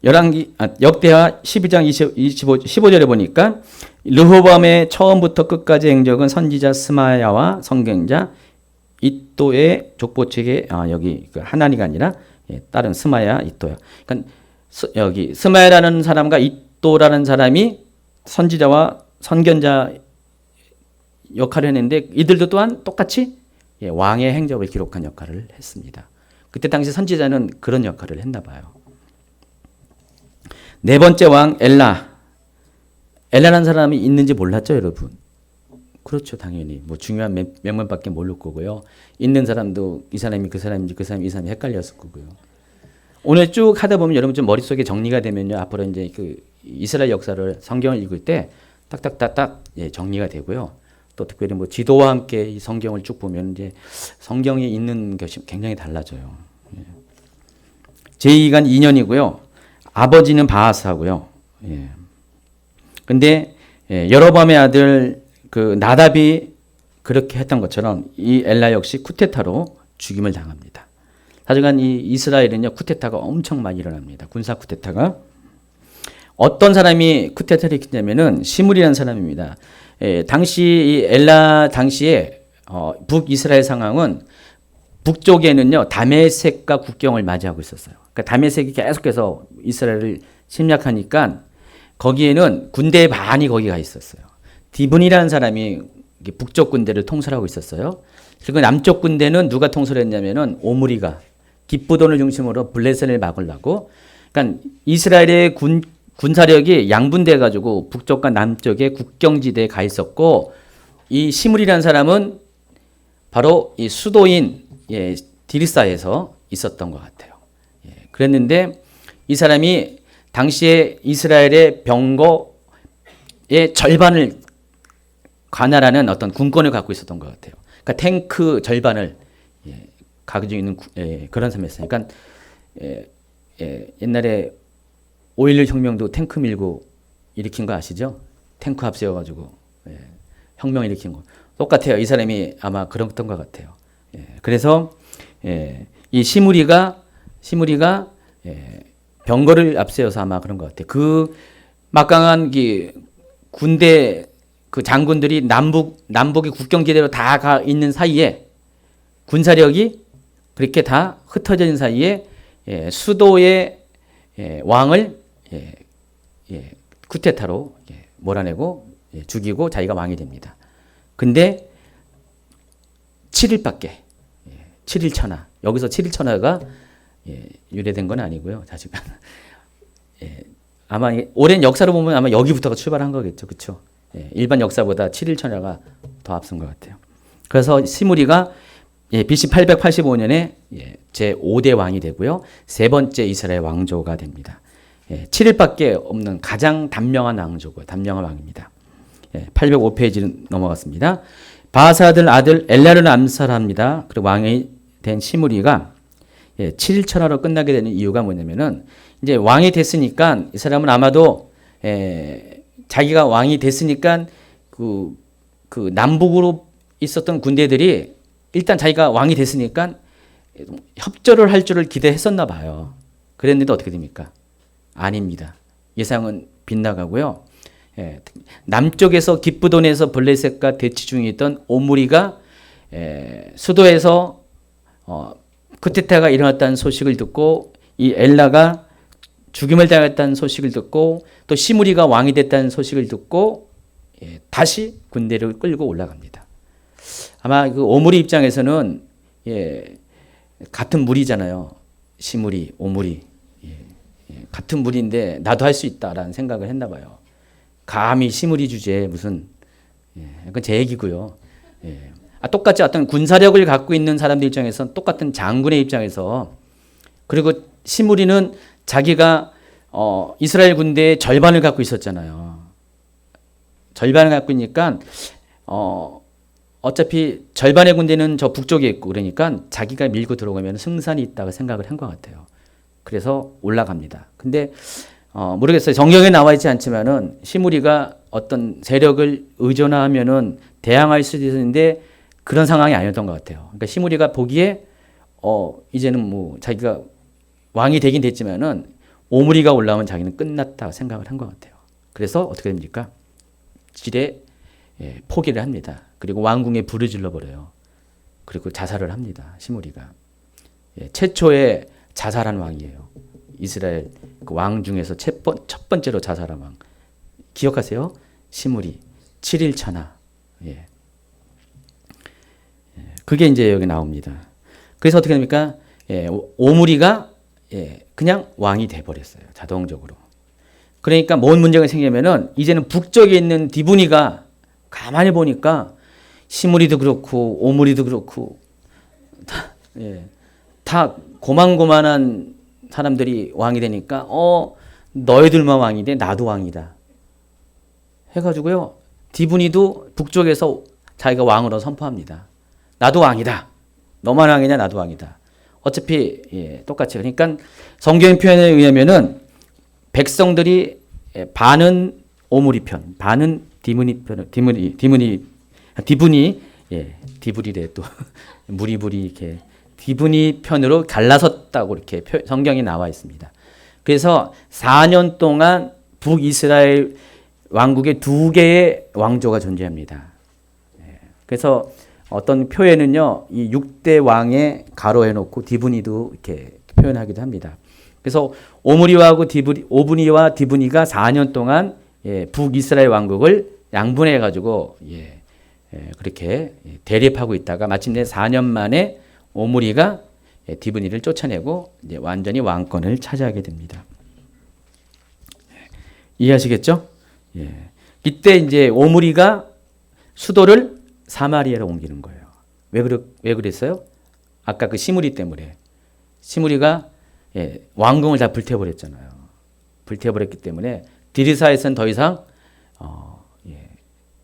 역대하 12장 15절에 보니까 르호보암의 처음부터 끝까지 행적은 선지자 스마야와 선경자 이또의 족보책에 여기 하나니가 아니라 다른 스마야 이또야. 그러니까 여기 스마야라는 사람과 이또라는 사람이 선지자와 선견자 역할을 했는데 이들도 또한 똑같이 왕의 행적을 기록한 역할을 했습니다. 그때 당시 선지자는 그런 역할을 했나 봐요. 네 번째 왕 엘라라는 사람이 있는지 몰랐죠, 여러분? 그렇죠, 당연히. 뭐 중요한 명문밖에 모를 거고요. 있는 사람도 이 사람이 그 사람인지 그 사람이 이 사람이 헷갈렸을 거고요. 오늘 쭉 하다 보면 여러분 좀 머릿속에 정리가 되면요. 앞으로 이제 그 이스라엘 역사를 성경을 읽을 때 딱딱딱딱 예, 정리가 되고요. 또 특별히 뭐 지도와 함께 이 성경을 쭉 보면 이제 성경이 있는 것이 굉장히 달라져요. 예. 제2가 2년이고요. 아버지는 바하스하고요. 예. 근데 예, 여로보암의 아들 그 나답이 그렇게 했던 것처럼 이 엘라 역시 쿠데타로 죽임을 당합니다. 하여간 이 이스라엘은요 쿠데타가 엄청 많이 일어납니다. 군사 쿠데타가. 어떤 사람이 쿠데타를 일으키냐면은 시므리라는 사람입니다. 예, 당시 이 엘라 당시에 북이스라엘 상황은 북쪽에는요 다메섹과 국경을 맞이하고 있었어요. 그러니까 다메섹이 계속해서 이스라엘을 침략하니까 거기에는 군대의 반이 거기 가 있었어요. 디분이라는 사람이 북쪽 군대를 통솔하고 있었어요. 그리고 남쪽 군대는 누가 통솔했냐면은 오므리가 깃부돈을 중심으로 블레셋을 막으려고. 그러니까 이스라엘의 군사력이 양분돼 가지고 북쪽과 남쪽의 국경지대에 가 있었고 이 시므리라는 사람은 바로 이 수도인 예, 디르사에서 있었던 것 같아요. 예, 그랬는데 이 사람이 당시에 이스라엘의 병거의 절반을 관할하는 어떤 군권을 갖고 있었던 것 같아요. 그러니까 탱크 절반을 예, 가지고 있는 예, 그런 사람이었어요. 그러니까 옛날에 5.16 혁명도 탱크 밀고 일으킨 거 아시죠? 탱크 앞세워가지고 예, 혁명 일으킨 거 똑같아요. 이 사람이 아마 그랬던 것 같아요. 예, 그래서 이 시므리가 병거를 앞세워서 아마 그런 것 같아요. 그 막강한 군대 그 장군들이 남북의 국경지대로 다 가 있는 사이에 군사력이 그렇게 다 흩어져 있는 사이에 수도의 왕을 쿠데타로 몰아내고 죽이고 자기가 왕이 됩니다. 근데 7일밖에 7일 천하 여기서 7일 천하가 유래된 건 아니고요. 사실 아마 오랜 역사로 보면 아마 여기부터가 출발한 거겠죠. 그렇죠? 일반 역사보다 7일 천하가 더 앞선 것 같아요. 그래서 시므리가 BC 885년에 제5대 왕이 되고요. 세 번째 이스라엘 왕조가 됩니다. 7일밖에 없는 가장 단명한 왕조고 단명한 왕입니다. 805페이지 넘어갔습니다. 바하사 아들 엘라를 암살합니다. 그리고 왕이 된 시므리가 7일 천하로 끝나게 되는 이유가 뭐냐면은 이제 왕이 됐으니까 이 사람은 아마도 자기가 왕이 됐으니까 그 남북으로 있었던 군대들이 일단 자기가 왕이 됐으니까 협조를 할 줄을 기대했었나 봐요. 그랬는데 어떻게 됩니까? 아닙니다. 예상은 빗나가고요. 남쪽에서 깃부돈에서 블레셋과 대치 중에 있던 오므리가 수도에서 쿠데타가 일어났다는 소식을 듣고 이 엘라가 죽임을 당했다는 소식을 듣고 또 시므리가 왕이 됐다는 소식을 듣고 다시 군대를 끌고 올라갑니다. 아마 그 오므리 입장에서는 같은 무리잖아요. 시므리, 오므리 같은 무리인데 나도 할 수 있다라는 생각을 했나 봐요. 감히 시므리 주제에 무슨 그건 제 얘기고요. 똑같이 어떤 군사력을 갖고 있는 사람들 입장에서는 똑같은 장군의 입장에서 그리고 시므리는 자기가 이스라엘 군대의 절반을 갖고 있었잖아요. 절반을 갖고 있으니까 어차피 절반의 군대는 저 북쪽에 있고 그러니까 자기가 밀고 들어가면 승산이 있다고 생각을 한 것 같아요. 그래서 올라갑니다. 근데 모르겠어요. 성경에 나와 있지 않지만은 시므리가 어떤 세력을 의존하면은 대항할 수도 있는데 그런 상황이 아니었던 것 같아요. 그러니까 시므리가 보기에 이제는 뭐 자기가 왕이 되긴 됐지만은 오므리가 올라오면 자기는 끝났다 생각을 한 것 같아요. 그래서 어떻게 됩니까? 지레 포기를 합니다. 그리고 왕궁에 불을 질러버려요. 그리고 자살을 합니다. 시므리가. 최초의 자살한 왕이에요. 이스라엘 그 왕 중에서 첫 번째로 자살한 왕. 기억하세요? 시므리. 7일 천하. 그게 이제 여기 나옵니다. 그래서 어떻게 됩니까? 오므리가 그냥 왕이 돼버렸어요. 자동적으로. 그러니까 뭔 문제가 생기냐면은 이제는 북쪽에 있는 디브니가 가만히 보니까 시므리도 그렇고 오므리도 그렇고 다 고만고만한 사람들이 왕이 되니까 너희들만 왕이 돼 나도 왕이다 해가지고요 디브니도 북쪽에서 자기가 왕으로 선포합니다. 나도 왕이다. 너만 왕이냐 나도 왕이다. 어차피 똑같이 그러니까 성경 표현에 의하면은 백성들이 반은 오므리 편, 반은 디브니 편, 디브니래 또 무리무리 이렇게 디브니 편으로 갈라섰다고 이렇게 성경에 나와 있습니다. 그래서 4년 동안 북이스라엘 왕국에 2개의 왕조가 존재합니다. 그래서 어떤 표현은요, 이 6대 왕에 가로해 놓고 디브니도 이렇게 표현하기도 합니다. 그래서 오므리와 디브니가 4년 동안 북이스라엘 왕국을 양분해 가지고 그렇게 대립하고 있다가 마침내 4년 만에 오므리가 디브니를 쫓아내고 이제 완전히 왕권을 차지하게 됩니다. 이해하시겠죠? 이때 이제 오므리가 수도를 사마리아로 옮기는 거예요. 왜 그랬어요? 아까 그 시므리 때문에. 시므리가 왕궁을 다 불태워버렸잖아요. 불태워버렸기 때문에 디르사에서는 더 이상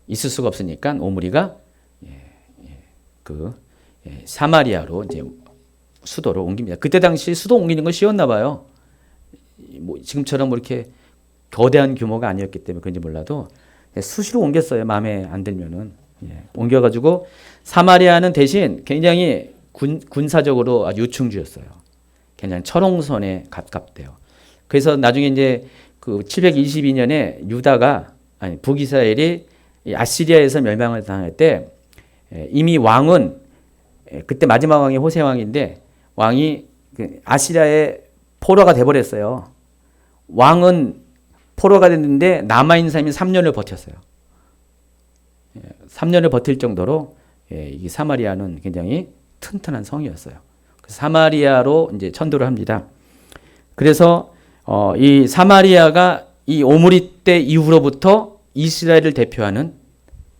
있을 수가 없으니까 오므리가 사마리아로 이제 수도를 옮깁니다. 그때 당시 수도 옮기는 건 쉬웠나 봐요. 뭐 지금처럼 이렇게 거대한 규모가 아니었기 때문에 그런지 몰라도 수시로 옮겼어요. 마음에 안 들면은 옮겨가지고 사마리아는 대신 굉장히 군사적으로 아주 유충지였어요. 굉장히 철옹선에 가깝대요. 그래서 나중에 이제 그 722년에 북이스라엘이 아시리아에서 멸망을 당할 때 이미 왕은 그때 마지막 왕이 호세 왕인데 왕이 아시리아의 포로가 돼버렸어요. 왕은 포로가 됐는데 남아있는 사람이 3년을 버텼어요. 3년을 버틸 정도로 이 사마리아는 굉장히 튼튼한 성이었어요. 사마리아로 이제 천도를 합니다. 그래서 이 사마리아가 이 오므리 때 이후로부터 이스라엘을 대표하는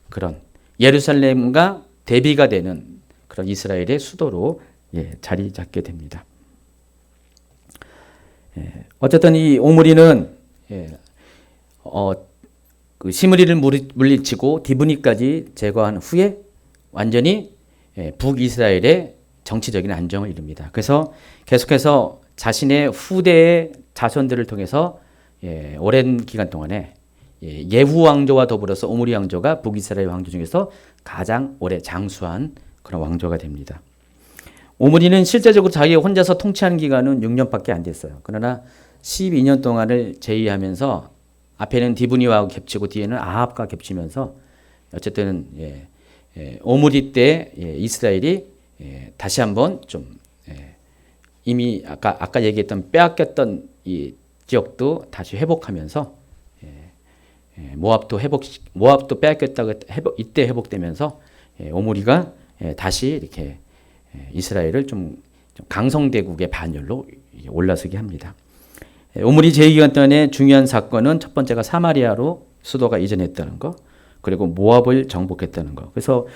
그런 예루살렘과 대비가 되는 그런 이스라엘의 수도로 자리 잡게 됩니다. 어쨌든 이 오므리는 그 시므리를 물리치고 디브니까지 제거한 후에 완전히 북이스라엘의 정치적인 안정을 이룹니다. 그래서 계속해서 자신의 후대의 자손들을 통해서 오랜 기간 동안에 예후 왕조와 더불어서 오므리 왕조가 북이스라엘 왕조 중에서 가장 오래 장수한 그런 왕조가 됩니다. 오므리는 실제적으로 자기 혼자서 통치하는 기간은 6년밖에 안 됐어요. 그러나 12년 동안을 제의하면서 앞에는 디브니와 겹치고 뒤에는 아합과 겹치면서 어쨌든 오므리 때 이스라엘이 다시 한번 좀 이미 아까 얘기했던 빼앗겼던 이 지역도 다시 회복하면서 모압도 빼앗겼다가 이때 회복되면서 오므리가 다시 이렇게 이스라엘을 좀 강성대국의 반열로 올라서게 합니다. 오므리 제위기간 동안에 중요한 사건은 첫 번째가 사마리아로 수도가 이전했다는 거, 그리고 모압을 정복했다는 거. 그래서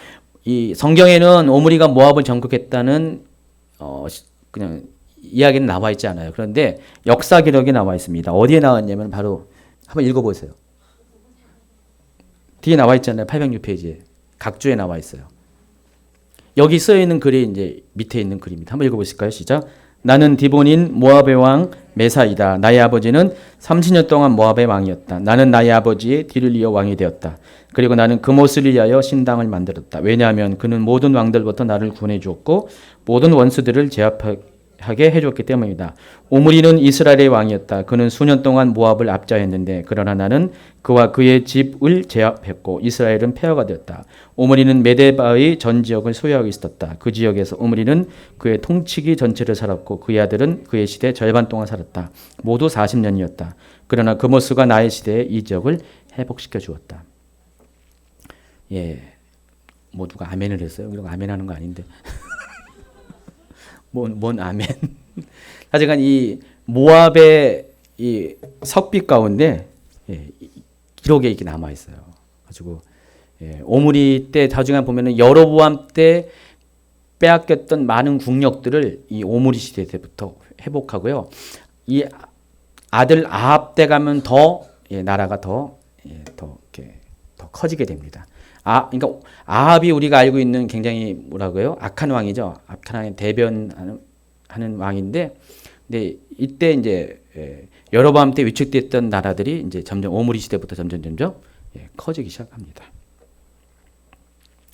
이 성경에는 오므리가 모압을 정복했다는 그냥 이야기는 나와 있지 않아요. 그런데 역사 기록에 나와 있습니다. 어디에 나왔냐면 바로 한번 읽어보세요. 뒤에 나와 있잖아요. 806페이지에 각주에 나와 있어요. 여기 쓰여 있는 글이 이제 밑에 있는 글입니다. 한번 읽어보실까요? 시작. 나는 디본인 모압의 왕 메사이다. 나의 아버지는 30년 동안 모압의 왕이었다. 나는 나의 아버지의 뒤를 이어 왕이 되었다. 그리고 나는 그못을 위하여 신당을 만들었다. 왜냐하면 그는 모든 왕들부터 나를 구원해 주었고 모든 원수들을 제압하게 해줬기 때문이다. 오므리는 이스라엘의 왕이었다. 그는 수년 동안 모압을 압제했는데 그러나 나는 그와 그의 집을 제압했고 이스라엘은 폐허가 되었다. 오므리는 메데바의 전 지역을 소유하고 있었다. 그 지역에서 오므리는 그의 통치기 전체를 살았고 그의 아들은 그의 시대 절반 동안 살았다. 모두 40년이었다. 그러나 그모스가 나의 시대에 이 지역을 회복시켜 주었다. 뭐 누가 아멘을 했어요? 이런 거 아멘하는 거 아닌데. 뭔 아멘. 하여간 이 모압의 이 석비 가운데 기록에 이렇게 남아 있어요. 가지고 오므리 때 나중에 보면은 여로보암 때 빼앗겼던 많은 국력들을 이 오므리 시대 때부터 회복하고요. 이 아들 아합 때 가면 더 나라가 더 이렇게 더 커지게 됩니다. 그러니까 아합이 우리가 알고 있는 굉장히 뭐라고요? 악한 왕이죠. 악한 왕의 대변하는 왕인데, 근데 이때 이제 여로보암 때 위축됐던 나라들이 이제 점점 오므리 시대부터 점점 커지기 시작합니다.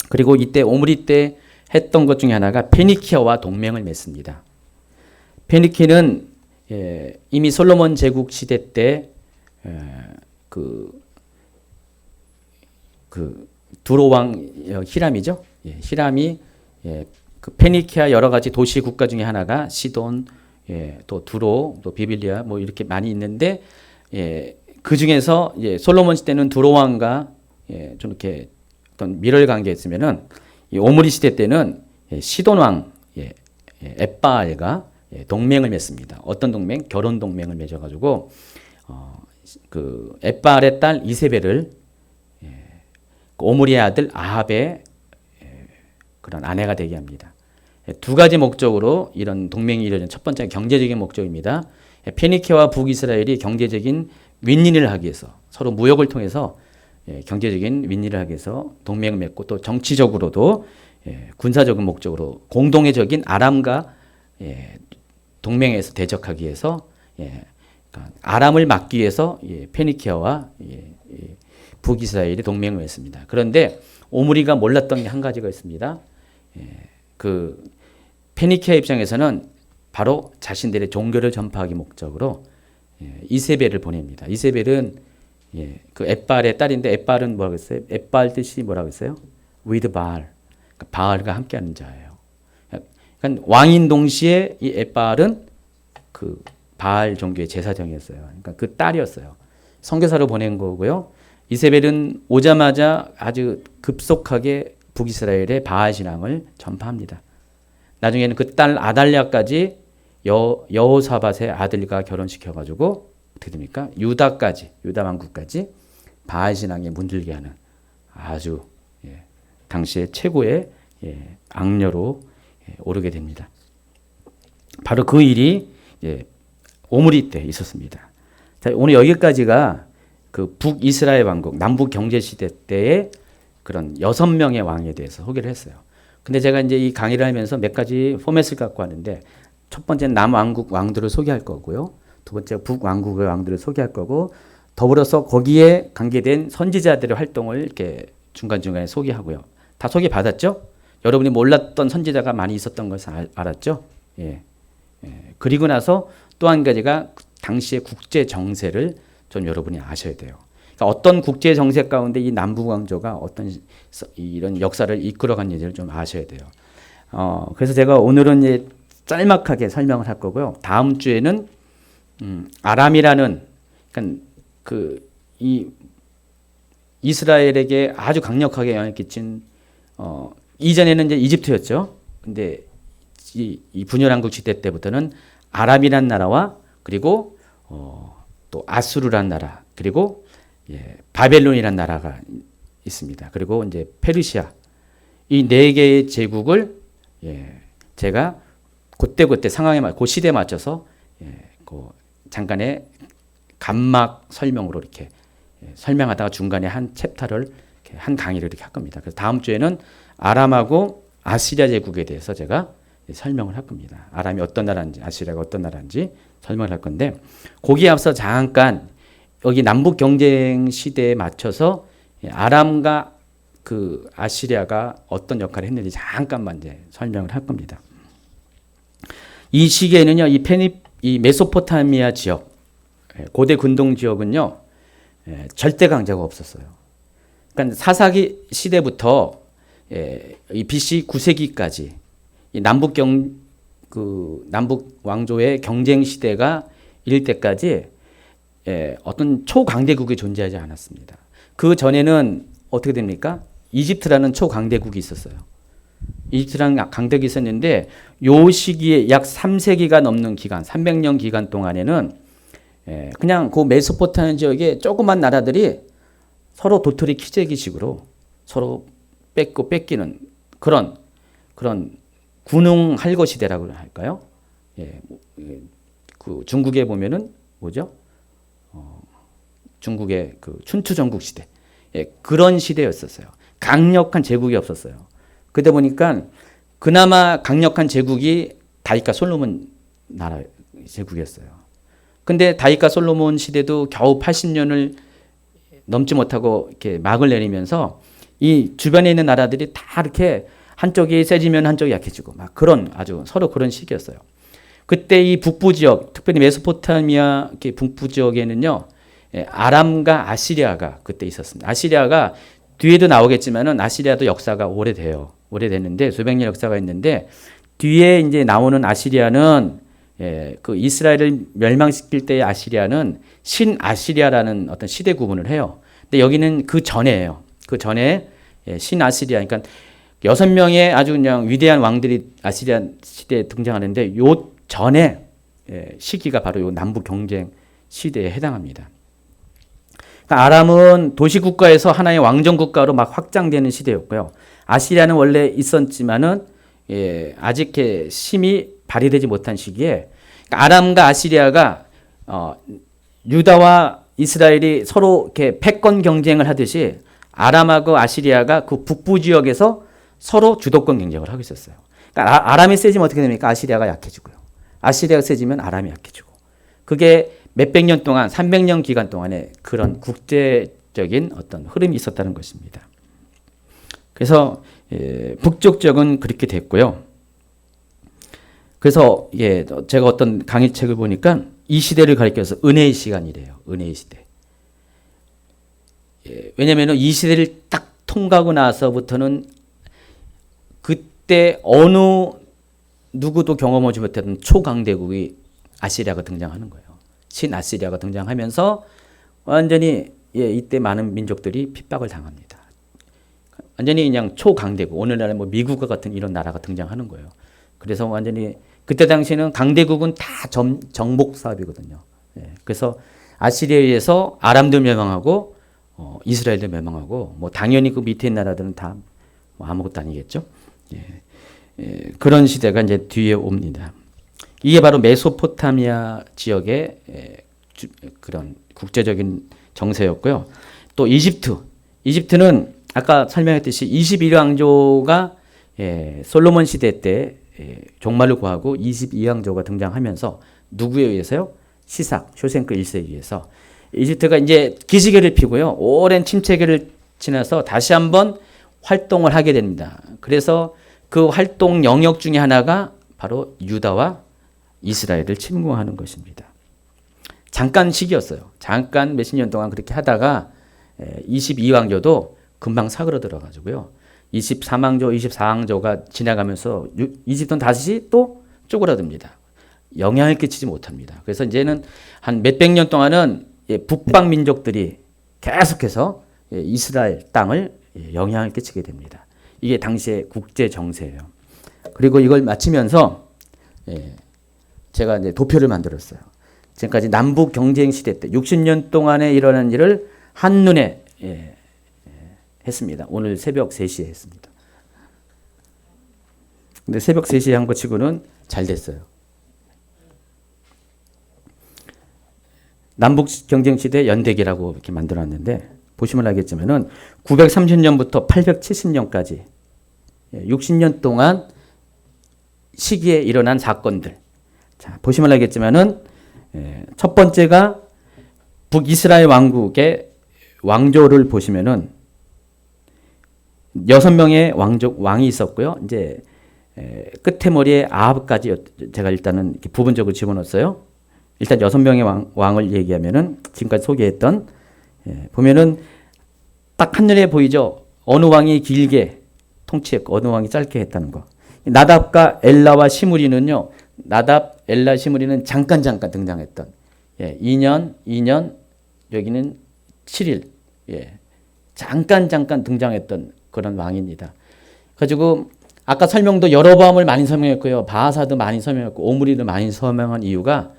그리고 이때 오므리 때 했던 것 중에 하나가 페니키아와 동맹을 맺습니다. 페니키는 이미 솔로몬 제국 시대 때 두로 왕 히람이죠. 히람이 그 페니키아 여러 가지 도시 국가 중에 하나가 시돈, 또 두로, 또 비빌리아 뭐 이렇게 많이 있는데 그 중에서 솔로몬 시대는 두로 왕과 좀 이렇게 어떤 밀월 관계였으면은 이 오므리 시대 때는 시돈 왕 엣바알과 동맹을 맺습니다. 어떤 동맹? 결혼 동맹을 맺어가지고 그 엣바알의 딸 이세벨을 오므리의 아들 아합의 그런 아내가 되게 합니다. 두 가지 목적으로 이런 동맹이 이루어진 첫 번째는 경제적인 목적입니다. 페니키아와 북이스라엘이 경제적인 윈윈을 하기 위해서 서로 무역을 통해서 경제적인 윈윈을 하기 위해서 동맹을 맺고 또 정치적으로도 군사적인 목적으로 공동의적인 아람과 동맹에서 대적하기 위해서 그러니까 아람을 막기 위해서 페니키아와 북이스라엘이 동맹을 맺습니다. 그런데 오므리가 몰랐던 게 한 가지가 있습니다. 그 페니키아 입장에서는 바로 자신들의 종교를 전파하기 목적으로 이세벨을 보냅니다. 이세벨은 그 엣바알의 딸인데 엣바알은 뭐라고 했어요? 엣바알 뜻이 뭐라고 했어요? with 바알, 그러니까 바알과 함께하는 자예요. 그러니까 왕인 동시에 이 엣바알은 그 바알 종교의 제사장이었어요. 그러니까 그 딸이었어요. 선교사로 보낸 거고요. 이세벨은 오자마자 아주 급속하게 북이스라엘의 바알 신앙을 전파합니다. 나중에는 그 딸 아달랴까지 여호사밧의 아들과 결혼시켜가지고 어떻게 됩니까? 유다 왕국까지 바알 신앙에 문들게 하는 아주 당시의 최고의 악녀로 오르게 됩니다. 바로 그 일이 오므리 때 있었습니다. 자, 오늘 여기까지가 그 북이스라엘 왕국, 남북 경제 시대 때의 그런 6명의 왕에 대해서 소개를 했어요. 근데 제가 이제 이 강의를 하면서 몇 가지 포맷을 갖고 왔는데, 첫 번째는 남왕국 왕들을 소개할 거고요. 두 번째 북왕국의 왕들을 소개할 거고, 더불어서 거기에 관계된 선지자들의 활동을 이렇게 중간중간에 소개하고요. 다 소개받았죠? 여러분이 몰랐던 선지자가 많이 있었던 것을 알았죠? 그리고 나서 또 한 가지가 당시의 국제 정세를 좀 여러분이 아셔야 돼요. 그러니까 어떤 국제 정세 가운데 이 남북 왕조가 어떤 이런 역사를 이끌어갔는지를 좀 아셔야 돼요. 그래서 제가 오늘은 짤막하게 설명을 할 거고요. 다음 주에는 아람이라는, 그러니까 이 이스라엘에게 아주 강력하게 영향을 끼친 이전에는 이제 이집트였죠. 근데 이 분열왕국 시대 때부터는 아람이란 나라와 그리고 또 아수르란 나라, 그리고 바벨론이란 나라가 있습니다. 그리고 이제 페르시아, 이 네 개의 제국을 제가 그때 상황에 그 시대에 맞춰서 그 잠깐의 간막 설명으로 이렇게 설명하다가 중간에 한 챕터를 한 강의를 이렇게 할 겁니다. 그래서 다음 주에는 아람하고 아시리아 제국에 대해서 제가 설명을 할 겁니다. 아람이 어떤 나라인지, 아시리아가 어떤 나라인지 설명을 할 건데, 거기에 앞서 잠깐 여기 남북 경쟁 시대에 맞춰서 아람과 그 아시리아가 어떤 역할을 했는지 잠깐만 이제 설명을 할 겁니다. 이 시기에는요, 이 메소포타미아 지역, 고대 근동 지역은요, 절대 강자가 없었어요. 그러니까 사사기 시대부터 이 BC 9세기까지 이 남북 왕조의 경쟁 시대가 이를 때까지 어떤 초강대국이 존재하지 않았습니다. 그 전에는 어떻게 됩니까? 이집트라는 초강대국이 있었어요. 이집트라는 강대국이 있었는데, 요 시기에 약 3세기가 넘는 기간, 300년 기간 동안에는 그냥 그 메소포타미아 지역의 조그만 나라들이 서로 도토리 키재기식으로 서로 뺏기는 그런 군웅할거 시대라고 할까요? 예, 그 중국에 보면은 뭐죠? 중국의 그 춘추전국 시대. 예, 그런 시대였었어요. 강력한 제국이 없었어요. 그러다 보니까 그나마 강력한 제국이 다윗과 솔로몬 나라 제국이었어요. 근데 다윗과 솔로몬 시대도 겨우 80년을 넘지 못하고 이렇게 막을 내리면서 이 주변에 있는 나라들이 다 이렇게 한쪽이 세지면 한쪽이 약해지고 막 그런 아주 서로 그런 시기였어요. 그때 이 북부 지역, 특별히 메소포타미아 북부 지역에는요, 아람과 아시리아가 그때 있었습니다. 아시리아가 뒤에도 나오겠지만은 아시리아도 역사가 오래돼요. 오래됐는데 수백 년 역사가 있는데 뒤에 이제 나오는 아시리아는 그 이스라엘을 멸망시킬 때의 아시리아는 신아시리아라는 어떤 시대 구분을 해요. 근데 여기는 그 전에예요. 그 전에 신아시리아, 그러니까 6명의 아주 그냥 위대한 왕들이 아시리아 시대에 등장하는데 요 전에 시기가 바로 요 남북 경쟁 시대에 해당합니다. 그러니까 아람은 도시국가에서 하나의 왕정국가로 막 확장되는 시대였고요. 아시리아는 원래 있었지만은 아직 힘이 발휘되지 못한 시기에 그러니까 아람과 아시리아가 유다와 이스라엘이 서로 이렇게 패권 경쟁을 하듯이 아람하고 아시리아가 그 북부 지역에서 서로 주도권 경쟁을 하고 있었어요. 그러니까 아람이 세지면 어떻게 됩니까? 아시리아가 약해지고요. 아시리아가 세지면 아람이 약해지고. 그게 몇백 년 동안 300년 기간 동안에 그런 국제적인 어떤 흐름이 있었다는 것입니다. 그래서 북쪽 지역은 그렇게 됐고요. 그래서 제가 어떤 강의책을 보니까 이 시대를 가리켜서 은혜의 시간이래요. 은혜의 시대. 왜냐하면 이 시대를 딱 통과하고 나서부터는 그때 어느 누구도 경험하지 못했던 초강대국이 아시리아가 등장하는 거예요. 신아시리아가 등장하면서 완전히 이때 많은 민족들이 핍박을 당합니다. 완전히 그냥 초강대국, 오늘날의 뭐 미국과 같은 이런 나라가 등장하는 거예요. 그래서 완전히 그때 당시에는 강대국은 다 정복 사업이거든요. 그래서 아시리아에 의해서 아람도 멸망하고 이스라엘도 멸망하고 뭐 당연히 그 밑에 있는 나라들은 다 뭐 아무것도 아니겠죠. 그런 시대가 이제 뒤에 옵니다. 이게 바로 메소포타미아 지역의 그런 국제적인 정세였고요. 또 이집트는 아까 설명했듯이 21왕조가 솔로몬 시대 때 종말을 구하고 22왕조가 등장하면서 누구에 의해서요? 시삭, 쇼생크 1세에 의해서 이집트가 이제 기지개를 피고요. 오랜 침체기를 지나서 다시 한번 활동을 하게 됩니다. 그래서 그 활동 영역 중에 하나가 바로 유다와 이스라엘을 침공하는 것입니다. 잠깐 시기였어요. 잠깐 몇십 년 동안 그렇게 하다가 22왕조도 금방 사그러들어가지고요. 23왕조, 24왕조가 지나가면서 이집트는 다시 또 쪼그라듭니다. 영향을 끼치지 못합니다. 그래서 이제는 한 몇백 년 동안은 북방 민족들이 계속해서 이스라엘 땅을 영향을 끼치게 됩니다. 이게 당시의 국제 정세예요. 그리고 이걸 마치면서 제가 이제 도표를 만들었어요. 지금까지 남북 경쟁 시대 때 60년 동안에 일어난 일을 한눈에 했습니다. 오늘 새벽 3시에 했습니다. 근데 새벽 3시에 한 거 치고는 잘 됐어요. 남북 경쟁 시대 연대기라고 이렇게 만들었는데 보시면 알겠지만은 930년부터 870년까지 60년 동안 시기에 일어난 사건들. 자, 보시면 알겠지만은 첫 번째가 북이스라엘 왕국의 왕조를 보시면은 6명의 왕이 있었고요. 이제 끝에 머리에 아합까지 제가 일단은 이렇게 부분적으로 집어넣었어요. 일단 6명의 왕을 얘기하면은 지금까지 소개했던 보면은 딱 한눈에 보이죠. 어느 왕이 길게 통치했고 어느 왕이 짧게 했다는 거. 나답과 엘라와 시므리는요. 나답, 엘라, 시므리는 잠깐 등장했던 2년 여기는 7일 잠깐 등장했던 그런 왕입니다. 가지고 아까 설명도 여로보암을 많이 설명했고요. 바하사도 많이 설명했고 오므리도 많이 설명한 이유가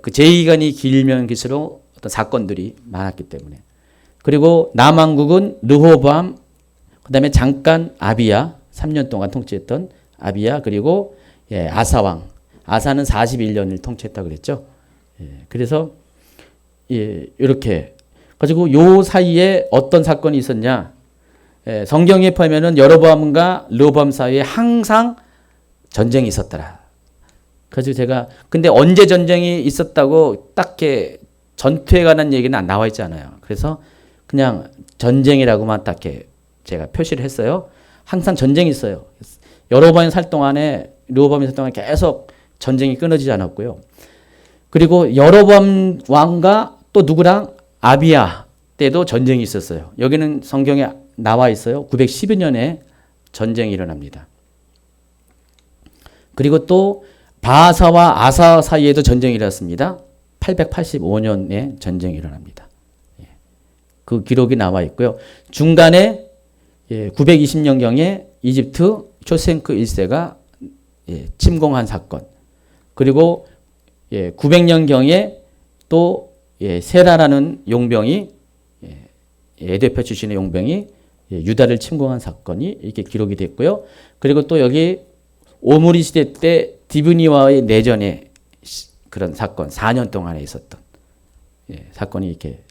그 제의기간이 길면 길수록 어떤 사건들이 많았기 때문에. 그리고 남왕국은 르호보암, 그 다음에 잠깐 아비야, 3년 동안 통치했던 아비야 그리고 아사 왕. 아사는 41년을 통치했다고 그랬죠. 그래서 이렇게 가지고 요 사이에 어떤 사건이 있었냐? 성경에 보면은 여로보암과 르호보암 사이에 항상 전쟁이 있었더라. 그래서 제가 근데 언제 전쟁이 있었다고 딱히 전투에 관한 얘기는 안 나와 있지 않아요. 그래서 그냥 전쟁이라고만 딱히 제가 표시를 했어요. 항상 전쟁이 있어요. 여로보암이 살 동안에 르호보암이 살 동안에 계속 전쟁이 끊어지지 않았고요. 그리고 여로보암 왕과 또 누구랑 아비야 때도 전쟁이 있었어요. 여기는 성경에 나와 있어요. 912년에 전쟁이 일어납니다. 그리고 또 바하사와 아사 사이에도 전쟁이 일어났습니다. 885년에 전쟁이 일어납니다. 그 기록이 나와 있고요. 중간에 920년경에 이집트 초생크 1세가 침공한 사건. 그리고 900년경에 또 세라라는 용병이 에디오피아 출신의 용병이 유다를 침공한 사건이 이렇게 기록이 됐고요. 그리고 또 여기 오므리 시대 때 디브니와의 내전에 그런 사건 4년 동안에 있었던 사건이 이렇게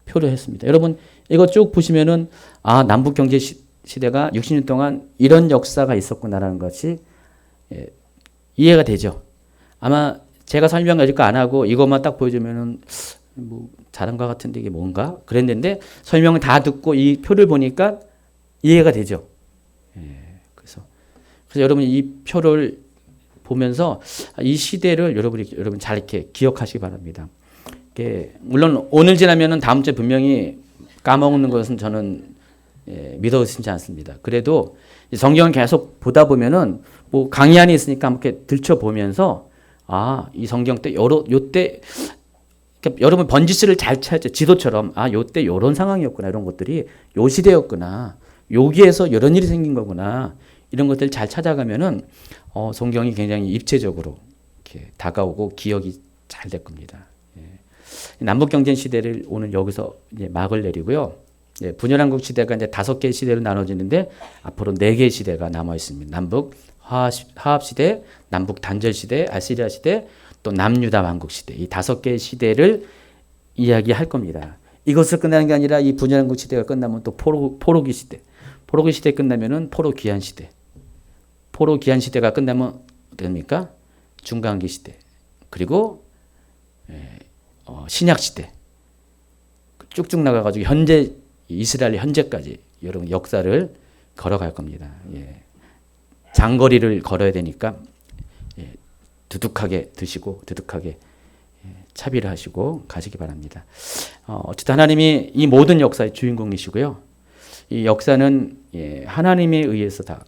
표류했습니다. 여러분 이거 쭉 보시면은 남북 경제 시대가 60년 동안 이런 역사가 있었구나라는 것이 이해가 되죠. 아마 제가 설명 아직 안 하고 이것만 딱 보여주면은 뭐 잘한 것 같은데 이게 뭔가 그랬는데 설명을 다 듣고 이 표를 보니까 이해가 되죠. 그래서 여러분 이 표를 보면서 이 시대를 여러분 잘 이렇게 기억하시기 바랍니다. 물론 오늘 지나면은 다음 주에 분명히 까먹는 것은 저는 믿어지지 않습니다. 그래도 성경을 계속 보다 보면은 뭐 강의 안에 있으니까 이렇게 들춰보면서 이 성경 때 요때 그러니까 여러분 번지수를 잘 찾죠. 지도처럼 요때 요런 상황이었구나. 이런 것들이 요 시대였구나. 여기에서 이런 일이 생긴 거구나. 이런 것들을 잘 찾아가면은 성경이 굉장히 입체적으로 이렇게 다가오고 기억이 잘 될 겁니다. 남북 경쟁 시대를 오늘 여기서 이제 막을 내리고요. 분열한국 시대가 이제 5개의 시대로 나눠지는데 앞으로 4개의 시대가 남아 있습니다. 남북 화합 시대, 남북 단절 시대, 아시리아 시대, 또 남유다 왕국 시대. 이 5개의 시대를 이야기할 겁니다. 이것을 끝나는 게 아니라 이 분열한국 시대가 끝나면 또 포로기 시대. 포로기 시대 끝나면은 포로 귀환 시대. 포로 귀환 시대가 끝나면 어떻게 됩니까? 중간기 시대. 그리고 신약 시대. 쭉쭉 나가가지고 현재 이스라엘 현재까지 여러분 역사를 걸어갈 겁니다. 장거리를 걸어야 되니까 두둑하게 드시고 두둑하게 차비를 하시고 가시기 바랍니다. 어쨌든 하나님이 이 모든 역사의 주인공이시고요. 이 역사는 하나님에 의해서 다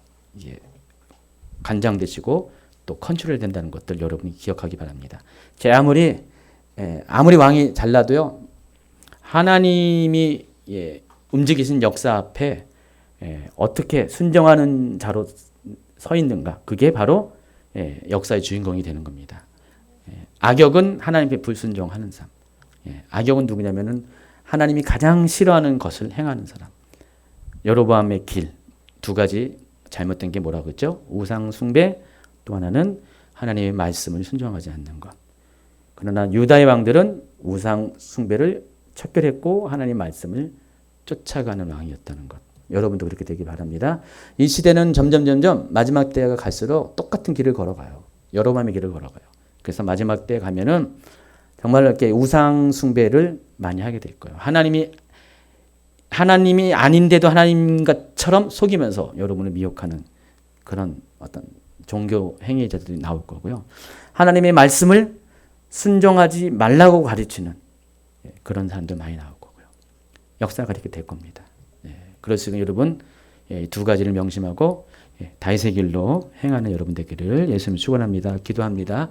간장되시고 또 컨트롤 된다는 것들 여러분이 기억하기 바랍니다. 아무리 왕이 잘나도요. 하나님이 움직이신 역사 앞에 어떻게 순종하는 자로 서 있는가. 그게 바로 역사의 주인공이 되는 겁니다. 악역은 하나님께 불순종하는 삶. 악역은 누구냐면은 하나님이 가장 싫어하는 것을 행하는 사람. 여로보암의 길. 2가지 잘못된 게 뭐라고 했죠? 우상 숭배, 또 하나는 하나님의 말씀을 순종하지 않는 것. 그러나 유다의 왕들은 우상 숭배를 척결했고 하나님의 말씀을 쫓아가는 왕이었다는 것. 여러분도 그렇게 되기 바랍니다. 이 시대는 점점 마지막 때가 갈수록 똑같은 길을 걸어가요. 여로보암의 길을 걸어가요. 그래서 마지막 때에 가면은 정말 이렇게 우상 숭배를 많이 하게 될 거예요. 하나님이 아닌데도 하나님처럼 속이면서 여러분을 미혹하는 그런 어떤 종교 행위자들이 나올 거고요. 하나님의 말씀을 순종하지 말라고 가르치는 그런 사람들 많이 나올 거고요. 역사가 그렇게 될 겁니다. 그렇으니 여러분 2가지를 명심하고 다윗의 길로 행하는 여러분 되기를 예수님 축원합니다. 기도합니다.